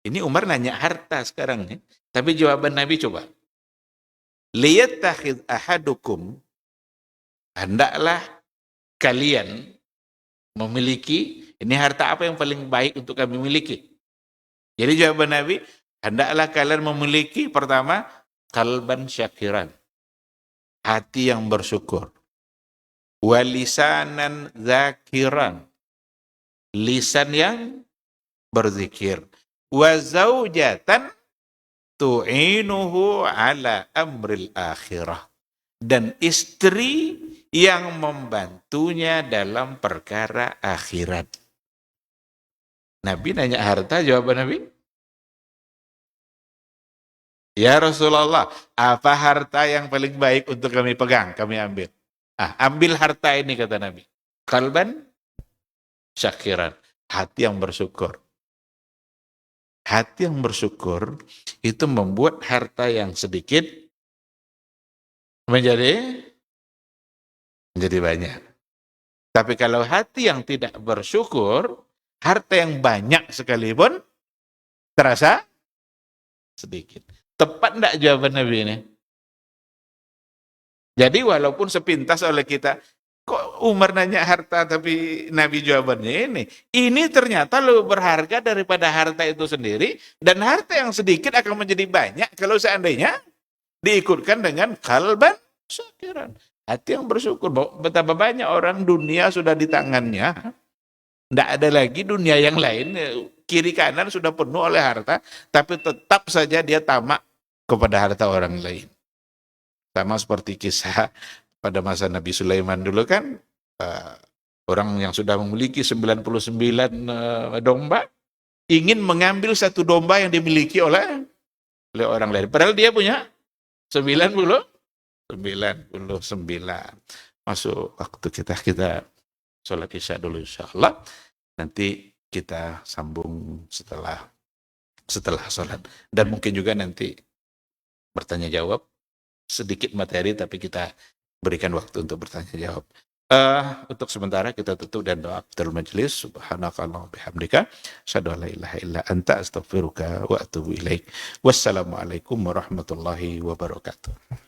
Ini Umar nanya harta sekarang nih. Tapi jawaban Nabi coba. Liyattakhidh ahadukum. Hendaklah kalian memiliki, ini harta apa yang paling baik untuk kami miliki? Jadi jawaban Nabi, hendaklah kalian memiliki pertama, qalban syakiran. Hati yang bersyukur. Walisanan zakiran. Lisan yang berzikir. Wazaujatan tu'inuhu ala amril akhirah. Dan istri yang membantunya dalam perkara akhirat. Nabi nanya harta, jawaban Nabi, ya Rasulullah, apa harta yang paling baik untuk kami pegang, kami ambil? Ambil harta ini, kata Nabi. Qalban syakiran, hati yang bersyukur. Hati yang bersyukur itu membuat harta yang sedikit menjadi banyak. Tapi kalau hati yang tidak bersyukur, harta yang banyak sekalipun terasa sedikit. Tepat enggak jawaban Nabi ini? Jadi walaupun sepintas oleh kita, kok Umar nanya harta tapi Nabi jawabannya ini ternyata lebih berharga daripada harta itu sendiri, dan harta yang sedikit akan menjadi banyak kalau seandainya diikutkan dengan qalban syakiran. Hati yang bersyukur. Betapa banyak orang dunia sudah di tangannya, tidak ada lagi dunia yang lain, kiri kanan sudah penuh oleh harta, tapi tetap saja dia tamak kepada harta orang lain. Sama seperti kisah pada masa Nabi Sulaiman dulu kan, orang yang sudah memiliki 99 domba, ingin mengambil satu domba yang dimiliki oleh orang lain. Padahal dia punya 99. Masuk waktu kita sholat isya dulu insya Allah. Nanti kita sambung setelah sholat. Dan mungkin juga nanti bertanya jawab. Sedikit materi tapi kita berikan waktu untuk bertanya jawab. Untuk sementara kita tutup dan doa after majelis. Subhanakallahumma bihamdika asyhadu an la ilaha illa anta astaghfiruka wa atubu ilaik. Wassalamualaikum warahmatullahi wabarakatuh.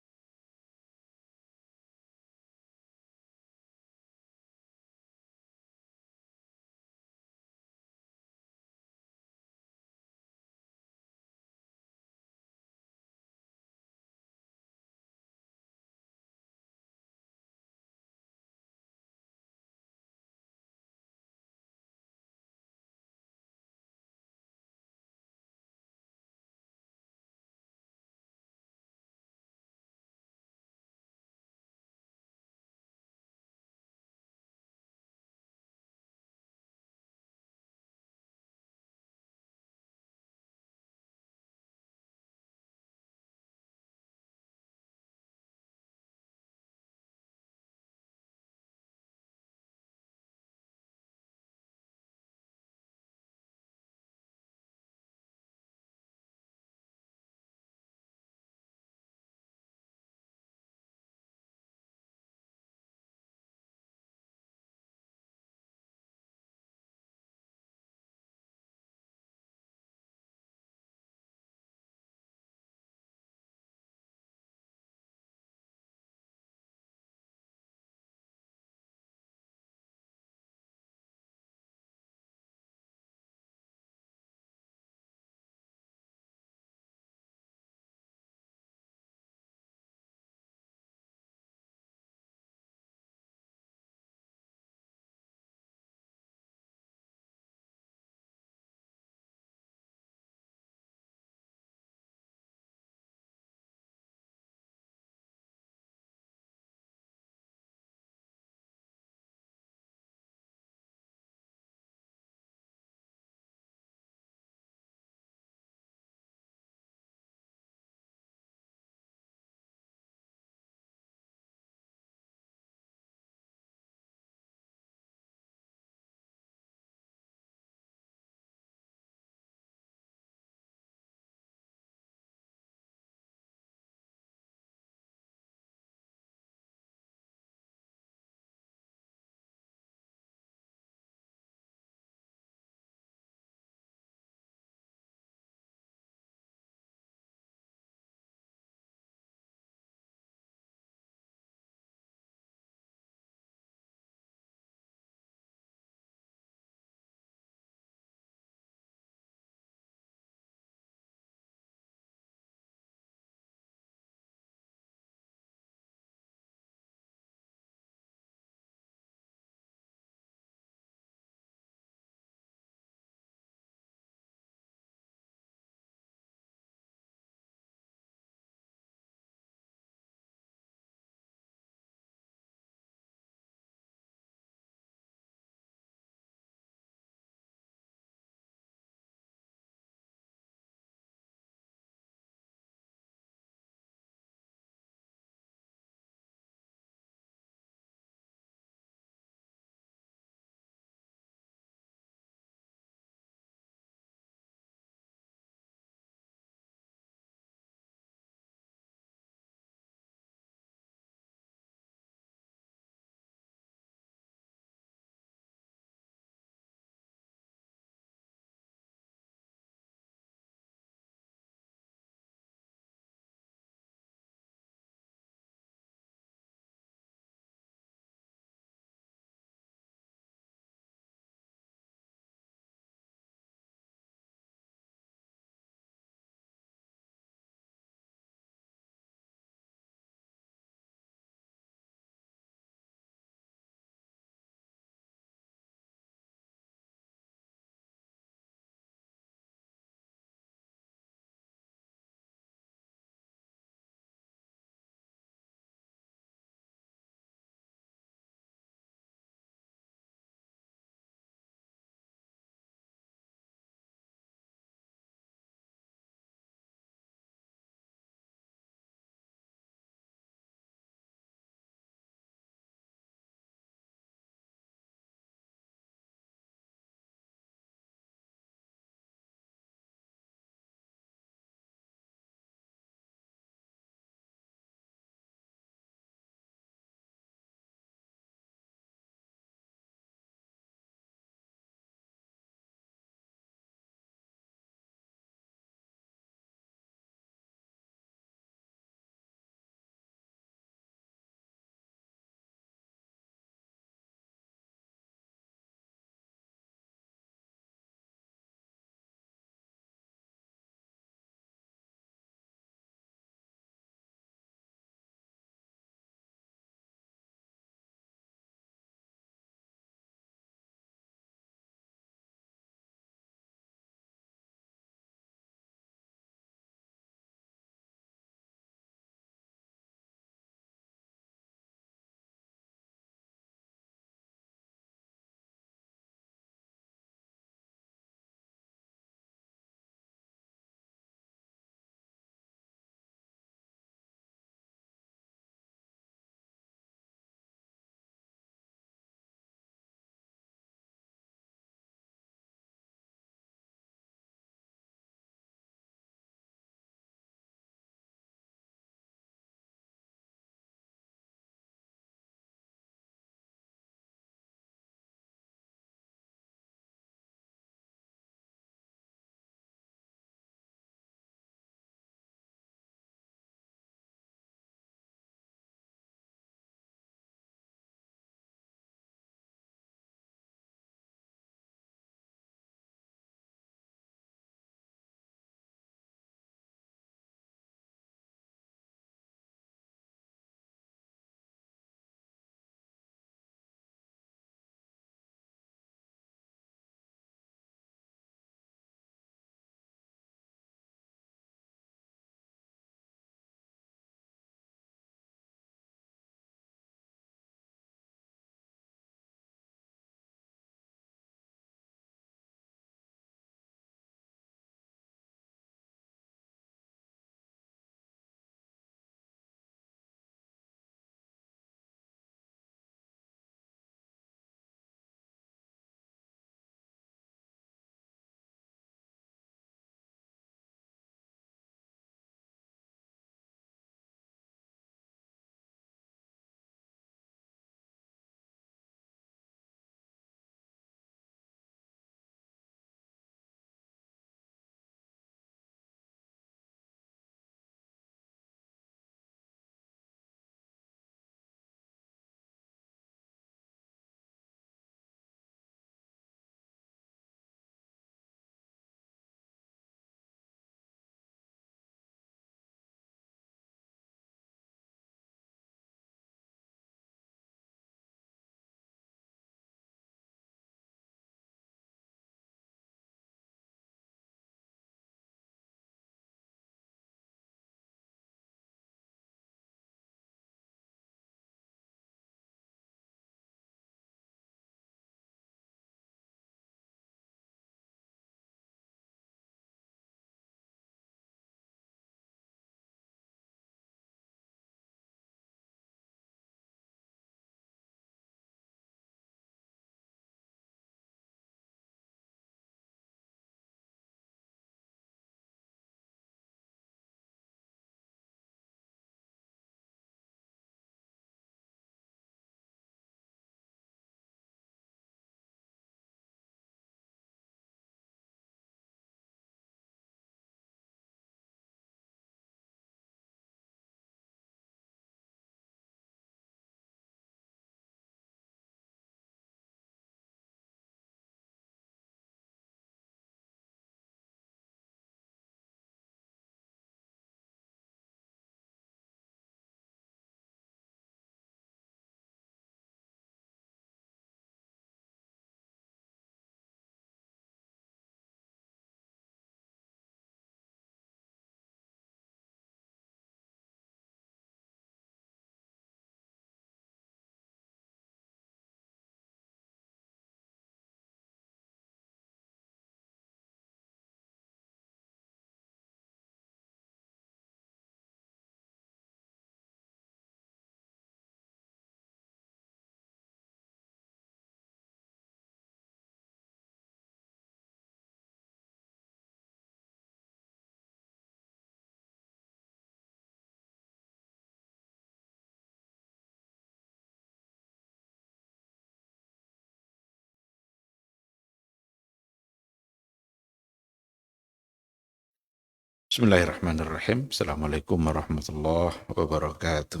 Bismillahirrahmanirrahim. Assalamualaikum warahmatullahi wabarakatuh.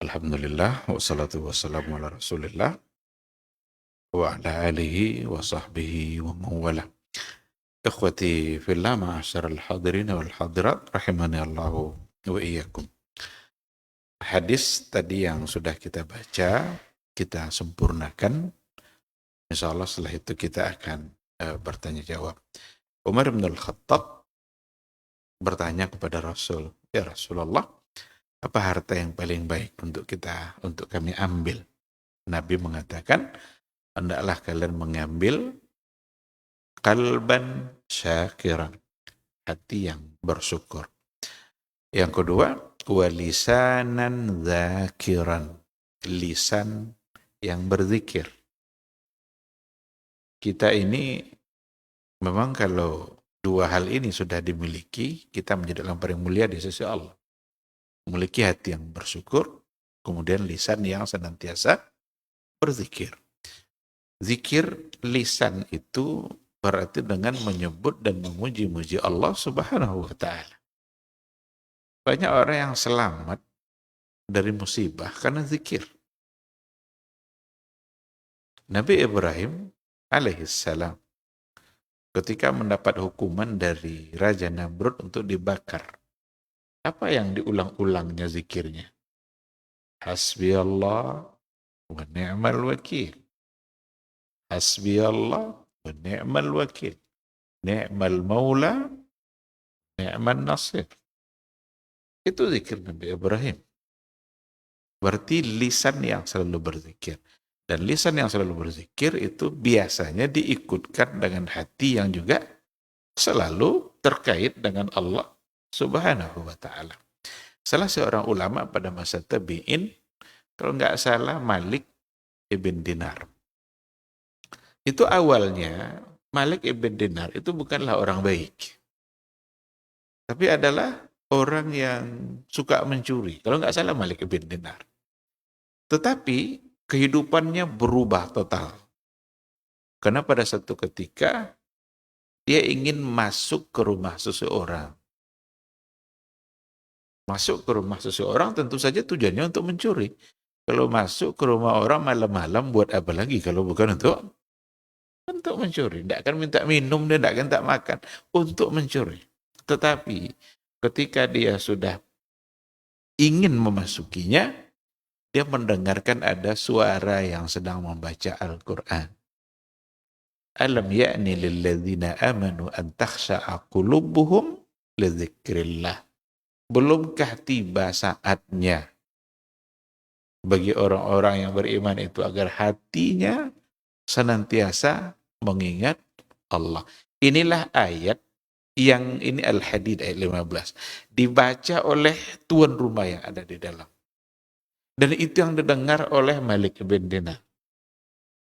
Alhamdulillah, wassalatu wassalamu ala rasulillah wa ala alihi wa sahbihi wa mawala. Ikhwati fillah ma'asyaral hadirin wal hadirat rahimani Allahu wa iyyakum. Hadis tadi yang sudah kita baca, kita sempurnakan. Insyaallah setelah itu kita akan bertanya jawab. Umar bin Al-Khattab bertanya kepada Rasul, "Ya Rasulullah, apa harta yang paling baik untuk kami ambil?" Nabi mengatakan, "Hendaklah kalian mengambil qalban syakiran, hati yang bersyukur. Yang kedua, walisanan zakiran, lisan yang berzikir." Kita ini memang kalau dua hal ini sudah dimiliki, kita menjadi orang paling mulia di sisi Allah. Memiliki hati yang bersyukur, kemudian lisan yang senantiasa berzikir. Zikir lisan itu berarti dengan menyebut dan memuji-muji Allah Subhanahu wa ta'ala. Banyak orang yang selamat dari musibah karena zikir. Nabi Ibrahim alaihissalam ketika mendapat hukuman dari Raja Namrud untuk dibakar, apa yang diulang-ulangnya zikirnya? Hasbiyallah wa ni'mal wakil. Hasbiyallah wa ni'mal wakil. Ni'mal maula, ni'mal nasir. Itu zikir Nabi Ibrahim. Berarti lisan yang selalu berzikir. Dan lisan yang selalu berzikir itu biasanya diikutkan dengan hati yang juga selalu terkait dengan Allah Subhanahu wa ta'ala. Salah seorang ulama pada masa tabi'in, kalau nggak salah Malik ibn Dinar. Itu awalnya Malik ibn Dinar itu bukanlah orang baik. Tapi adalah orang yang suka mencuri. Kalau nggak salah Malik ibn Dinar. Tetapi kehidupannya berubah total. Karena pada satu ketika dia ingin masuk ke rumah seseorang. Masuk ke rumah seseorang tentu saja tujuannya untuk mencuri. Kalau masuk ke rumah orang malam-malam buat apa lagi kalau bukan untuk mencuri. Tidak akan minta minum dan tidak akan tak makan. Untuk mencuri. Tetapi ketika dia sudah ingin memasukinya, dia mendengarkan ada suara yang sedang membaca Al-Quran. Alam ya'ni lilladzina amanu an takhsha'a qulubuhum li dzikrillah. Belumkah tiba saatnya bagi orang-orang yang beriman itu agar hatinya senantiasa mengingat Allah. Inilah ayat yang ini Al-Hadid ayat 15. Dibaca oleh tuan rumah yang ada di dalam. Dan itu yang didengar oleh Malik bin Dinar.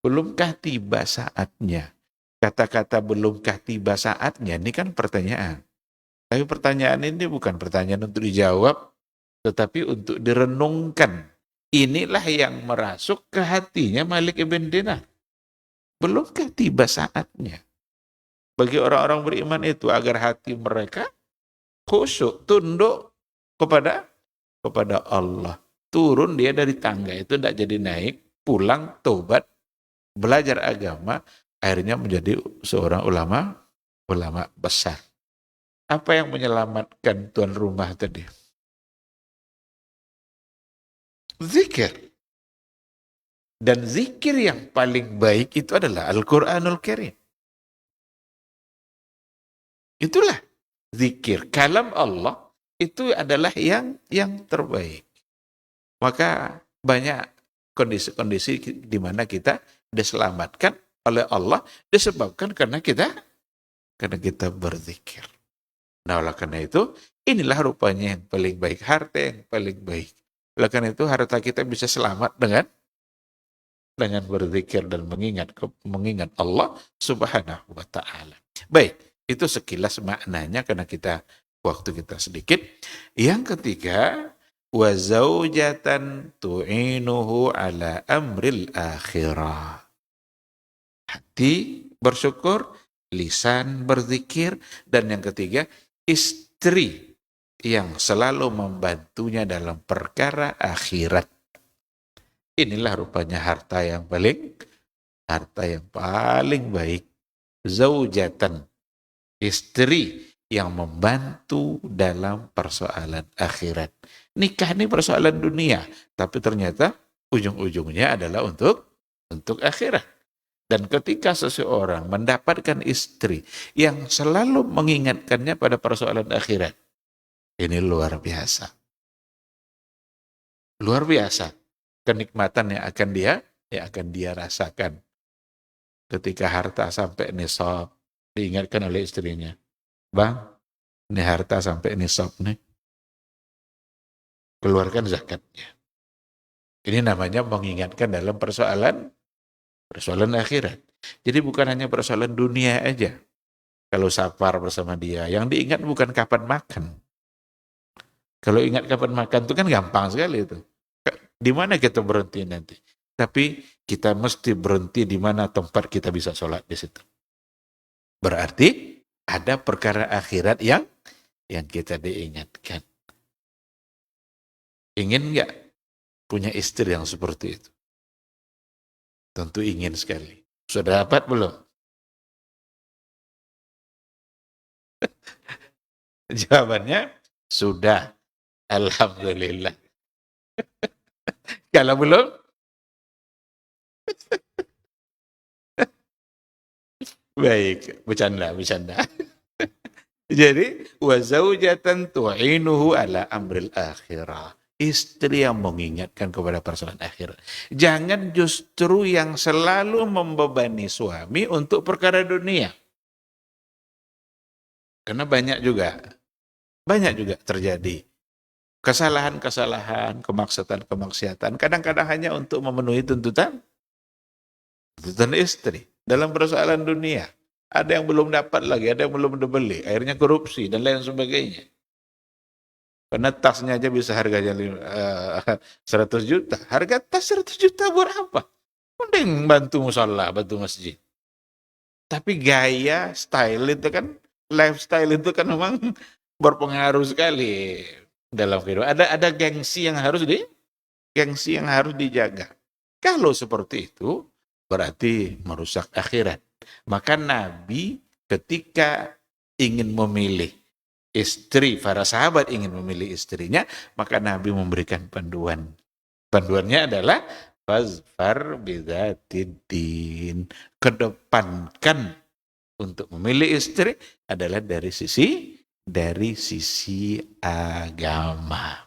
Belumkah tiba saatnya? Kata-kata belumkah tiba saatnya ini kan pertanyaan. Tapi pertanyaan ini bukan pertanyaan untuk dijawab, tetapi untuk direnungkan. Inilah yang merasuk ke hatinya Malik bin Dinar. Belumkah tiba saatnya? Bagi orang-orang beriman itu agar hati mereka khusyuk, tunduk kepada Allah. Turun dia dari tangga itu tidak jadi naik, pulang, taubat, belajar agama, akhirnya menjadi seorang ulama besar. Apa yang menyelamatkan tuan rumah tadi? Zikir. Dan zikir yang paling baik itu adalah Al-Quranul Karim. Itulah zikir. Kalam Allah itu adalah yang terbaik. Maka banyak kondisi-kondisi di mana kita diselamatkan oleh Allah disebabkan karena kita berzikir. Nah, oleh karena itu inilah rupanya yang paling baik, harta yang paling baik. Oleh karena itu harta kita bisa selamat dengan berzikir dan mengingat Allah Subhanahu wa ta'ala. Baik, itu sekilas maknanya karena waktu kita sedikit. Yang ketiga, wa zaujatan tu'inuhu ala amril akhirah. Hati bersyukur lisan berzikir, dan yang ketiga, istri yang selalu membantunya dalam perkara akhirat. Inilah rupanya harta yang paling baik. Zaujatan, istri yang membantu dalam persoalan akhirat. Nikah ini persoalan dunia, tapi ternyata ujung-ujungnya adalah untuk akhirat. Dan ketika seseorang mendapatkan istri yang selalu mengingatkannya pada persoalan akhirat, ini luar biasa. Luar biasa kenikmatan yang akan dia rasakan. Ketika harta sampai nisab, diingatkan oleh istrinya, "Bang, ini harta sampai nisab nih, keluarkan zakatnya." Ini namanya mengingatkan dalam persoalan akhirat. Jadi bukan hanya persoalan dunia aja. Kalau safar bersama dia, yang diingat bukan kapan makan. Kalau ingat kapan makan itu kan gampang sekali itu. Di mana kita berhenti nanti? Tapi kita mesti berhenti di mana tempat kita bisa sholat di situ. Berarti ada perkara akhirat yang kita diingatkan. Ingin nggak punya istri yang seperti itu? Tentu ingin sekali. Sudah dapat belum? Jawabannya sudah. Alhamdulillah. Kalau belum, baik, bercanda. Jadi, wa zaujatan tu'inuhu ala amril akhirah. Istri yang mengingatkan kepada persoalan akhirat. Jangan justru yang selalu membebani suami untuk perkara dunia. Karena banyak juga terjadi kesalahan-kesalahan, kemaksiatan. Kadang-kadang hanya untuk memenuhi tuntutan istri dalam persoalan dunia. Ada yang belum dapat lagi, ada yang belum dibeli, akhirnya korupsi dan lain sebagainya. Karena tasnya aja bisa harganya 100 juta. Harga tas 100 juta buat apa? Mending bantu musola, bantu masjid. Tapi gaya, style itu kan, lifestyle itu kan memang berpengaruh sekali dalam kehidupan. Ada gengsi yang harus dijaga. Kalau seperti itu, berarti merusak akhirat. Maka Nabi ketika ingin memilih istri, para sahabat ingin memilih istrinya, maka Nabi memberikan panduan. Panduannya adalah fazfar bidzatiddin. Kedepankan untuk memilih istri adalah dari sisi agama.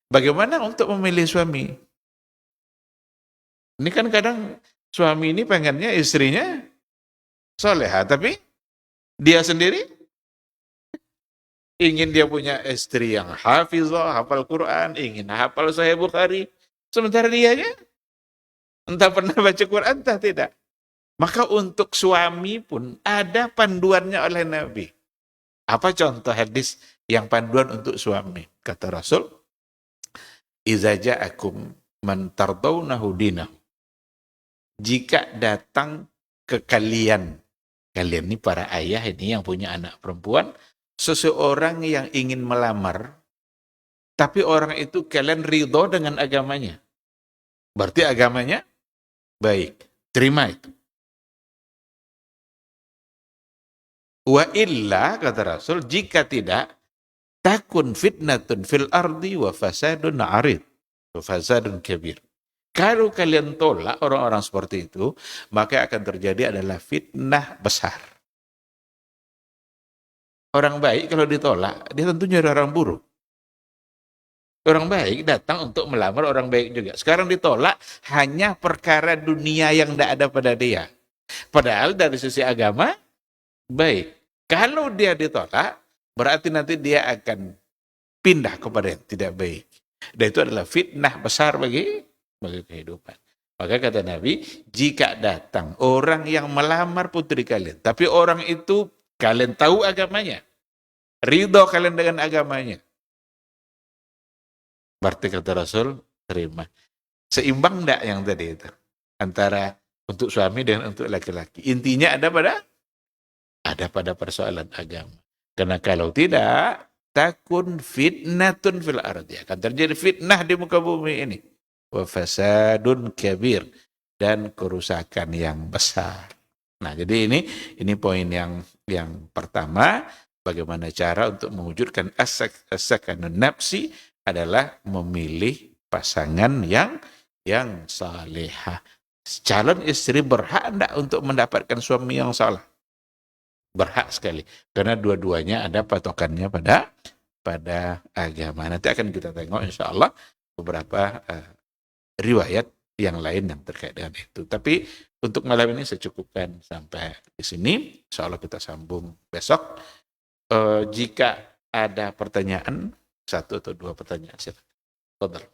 Bagaimana untuk memilih suami? Ini kan kadang suami ini pengennya istrinya soleha, tapi dia sendiri ingin dia punya istri yang hafizah, hafal Quran, ingin hafal Sahih Bukhari. Sementara dianya entah pernah baca Quran, entah tidak. Maka untuk suami pun ada panduannya oleh Nabi. Apa contoh hadis yang panduan untuk suami? Kata Rasul, "Iza ja'akum man tardawnahu dinahu." Jika datang ke kalian ini para ayah ini yang punya anak perempuan, seseorang yang ingin melamar, tapi orang itu kalian ridho dengan agamanya. Berarti agamanya baik. Terima itu. Wa illa, kata Rasul, jika tidak, takun fitnatun fil ardi wa fasadun arid. Wa fasadun kabir. Kalau kalian tolak orang-orang seperti itu, maka akan terjadi adalah fitnah besar. Orang baik kalau ditolak, dia tentunya orang buruk. Orang baik datang untuk melamar orang baik juga. Sekarang ditolak hanya perkara dunia yang tidak ada pada dia. Padahal dari sisi agama, baik. Kalau dia ditolak, berarti nanti dia akan pindah kepada yang tidak baik. Dan itu adalah fitnah besar bagi kehidupan. Maka kata Nabi, jika datang orang yang melamar putri kalian, tapi orang itu kalian tahu agamanya, ridho kalian dengan agamanya, berarti kata Rasul, terima. Seimbang enggak yang tadi itu? Antara untuk suami dengan untuk laki-laki. Intinya ada pada ada pada persoalan agama. Karena kalau tidak, takun fitnatun fil ardi. Akan terjadi fitnah di muka bumi ini. Wa fasadun kabir. Dan kerusakan yang besar. Nah, jadi ini poin yang pertama, bagaimana cara untuk mewujudkan as-sakanun nafsi adalah memilih pasangan yang salehah. Calon istri berhak enggak untuk mendapatkan suami yang saleh? Berhak sekali, karena dua-duanya ada patokannya pada agama. Nanti akan kita tengok insya Allah beberapa riwayat yang lain yang terkait dengan itu. Tapi untuk malam ini saya cukupkan sampai di sini. Insya Allah kita sambung besok. Jika ada pertanyaan, satu atau dua pertanyaan, silakan.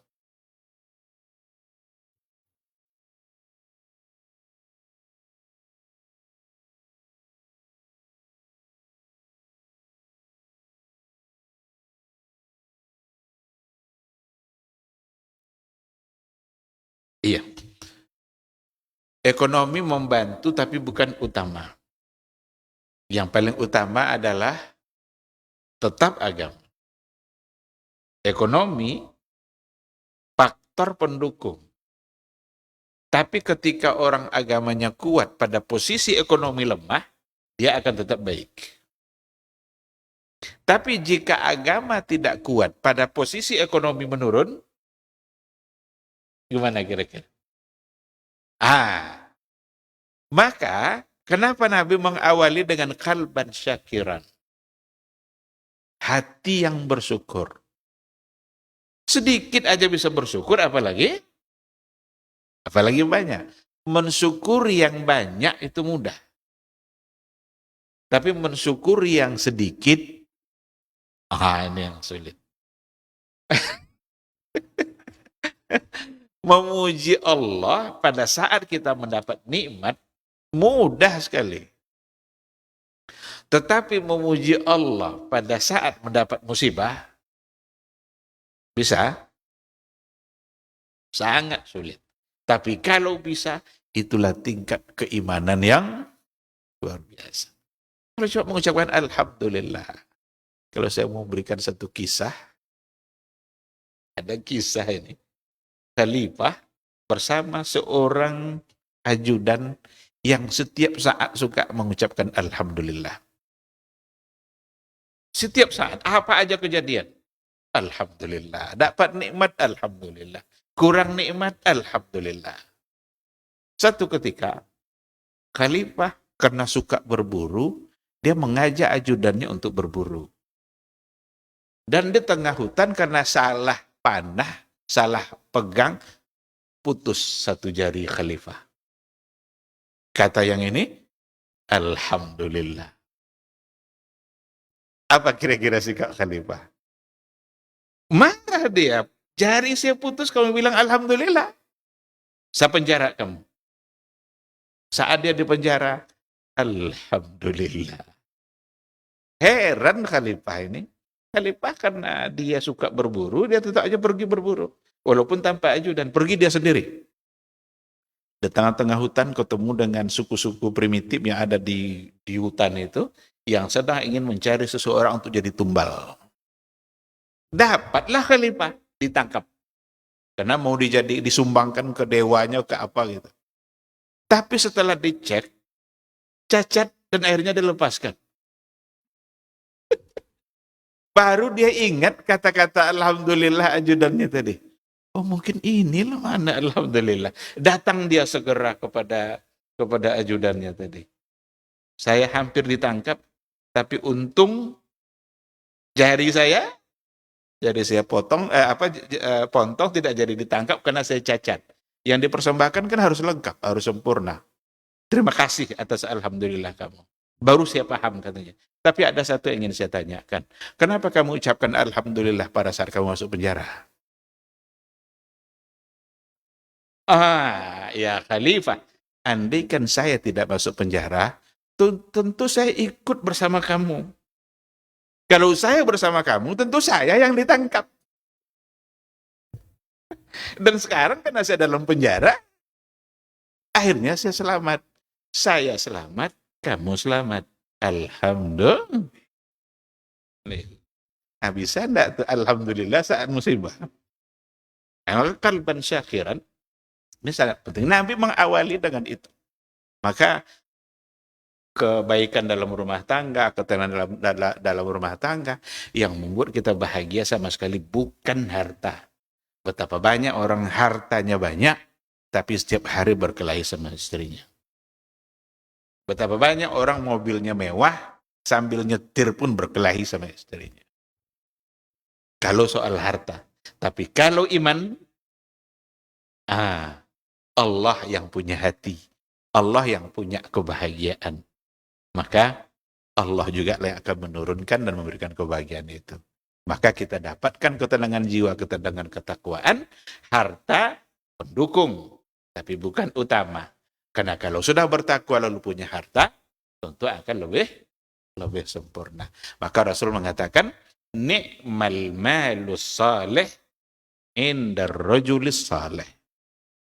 Iya. Ekonomi membantu tapi bukan utama. Yang paling utama adalah tetap agama. Ekonomi faktor pendukung. Tapi ketika orang agamanya kuat pada posisi ekonomi lemah, dia akan tetap baik. Tapi jika agama tidak kuat pada posisi ekonomi menurun, gimana kira-kira? Maka kenapa Nabi mengawali dengan kalban syakiran? Hati yang bersyukur. Sedikit aja bisa bersyukur, apalagi banyak. Mensyukuri yang banyak itu mudah. Tapi mensyukuri yang sedikit, ini yang sulit. Memuji Allah pada saat kita mendapat nikmat, mudah sekali. Tetapi memuji Allah pada saat mendapat musibah, bisa? Sangat sulit. Tapi kalau bisa, itulah tingkat keimanan yang luar biasa. Kalau cuma mengucapkan Alhamdulillah. Kalau saya mau berikan satu kisah, ada kisah ini. Khalifah bersama seorang ajudan yang setiap saat suka mengucapkan Alhamdulillah. Setiap saat, apa aja kejadian. Alhamdulillah. Dapat nikmat, Alhamdulillah. Kurang nikmat, Alhamdulillah. Satu ketika, Khalifah karena suka berburu, dia mengajak ajudannya untuk berburu. Dan di tengah hutan karena salah panah, salah pegang, putus satu jari Khalifah. Kata yang ini, Alhamdulillah. Apa kira-kira sikap Khalifah? Marah dia. Jari saya putus, kamu bilang Alhamdulillah. Saya penjara kamu. Saat dia di penjara, Alhamdulillah. Heran Khalifah ini. Khalifah karena dia suka berburu, dia tetap aja pergi berburu. Walaupun tanpa ajudan, pergi dia sendiri. Di tengah-tengah hutan ketemu dengan suku-suku primitif yang ada di hutan itu, yang sedang ingin mencari seseorang untuk jadi tumbal. Dapatlah Khalifah, ditangkap. Karena mau disumbangkan ke dewanya, ke apa gitu. Tapi setelah dicek, cacat dan akhirnya dilepaskan. Baru dia ingat kata-kata Alhamdulillah ajudannya tadi. Oh mungkin inilah mana Alhamdulillah. Datang dia segera kepada ajudannya tadi. Saya hampir ditangkap, tapi untung jari saya potong, pontong tidak jadi ditangkap karena saya cacat. Yang dipersembahkan kan harus lengkap, harus sempurna. Terima kasih atas Alhamdulillah kamu. Baru saya paham katanya. Tapi ada satu yang ingin saya tanyakan. Kenapa kamu ucapkan Alhamdulillah pada saat kamu masuk penjara? Ya Khalifah. Andaikan saya tidak masuk penjara, tentu saya ikut bersama kamu. Kalau saya bersama kamu, tentu saya yang ditangkap. Dan sekarang karena saya dalam penjara, akhirnya saya selamat. Saya selamat, kamu selamat. Alhamdulillah. Nah, bisa enggak tuh alhamdulillah saat musibah? Qalban syakiran, ini sangat penting. Nabi mengawali dengan itu. Maka kebaikan dalam rumah tangga, ketenangan dalam rumah tangga, yang membuat kita bahagia sama sekali bukan harta. Betapa banyak orang hartanya banyak, tapi setiap hari berkelahi sama istrinya. Betapa banyak orang mobilnya mewah, sambil nyetir pun berkelahi sama istrinya. Kalau soal harta. Tapi kalau iman, Allah yang punya hati. Allah yang punya kebahagiaan. Maka Allah juga yang akan menurunkan dan memberikan kebahagiaan itu. Maka kita dapatkan ketenangan jiwa, ketenangan ketakwaan, harta pendukung, tapi bukan utama. Karena kalau sudah bertakwa lalu punya harta, tentu akan lebih sempurna. Maka Rasul mengatakan, ni'mal malus salih indar rajulis salih.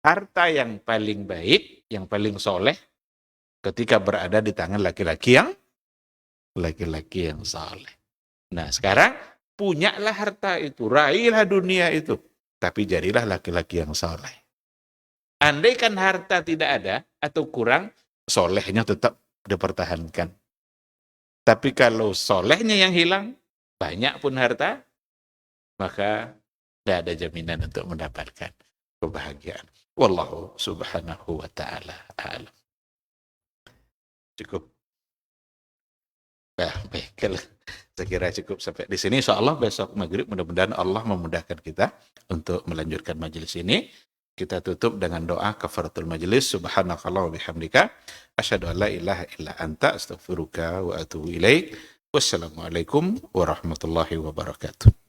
Harta yang paling baik, yang paling soleh, ketika berada di tangan laki-laki yang saleh. Nah, sekarang punyalah harta itu, raihlah dunia itu, tapi jadilah laki-laki yang saleh. Andaikan harta tidak ada atau kurang, solehnya tetap dipertahankan. Tapi kalau solehnya yang hilang, banyak pun harta, maka tidak ada jaminan untuk mendapatkan kebahagiaan. Wallahu subhanahu wa ta'ala a'lam. Cukup. Nah, baik, saya kira cukup sampai di sini. InsyaAllah besok maghrib mudah-mudahan Allah memudahkan kita untuk melanjutkan majelis ini. Kita tutup dengan doa kafaratul majelis. Subhanakallah wa bihamdika. Asyhadu an la ilaha illa anta astaghfiruka wa atubu ilaik. Wassalamualaikum warahmatullahi wabarakatuh.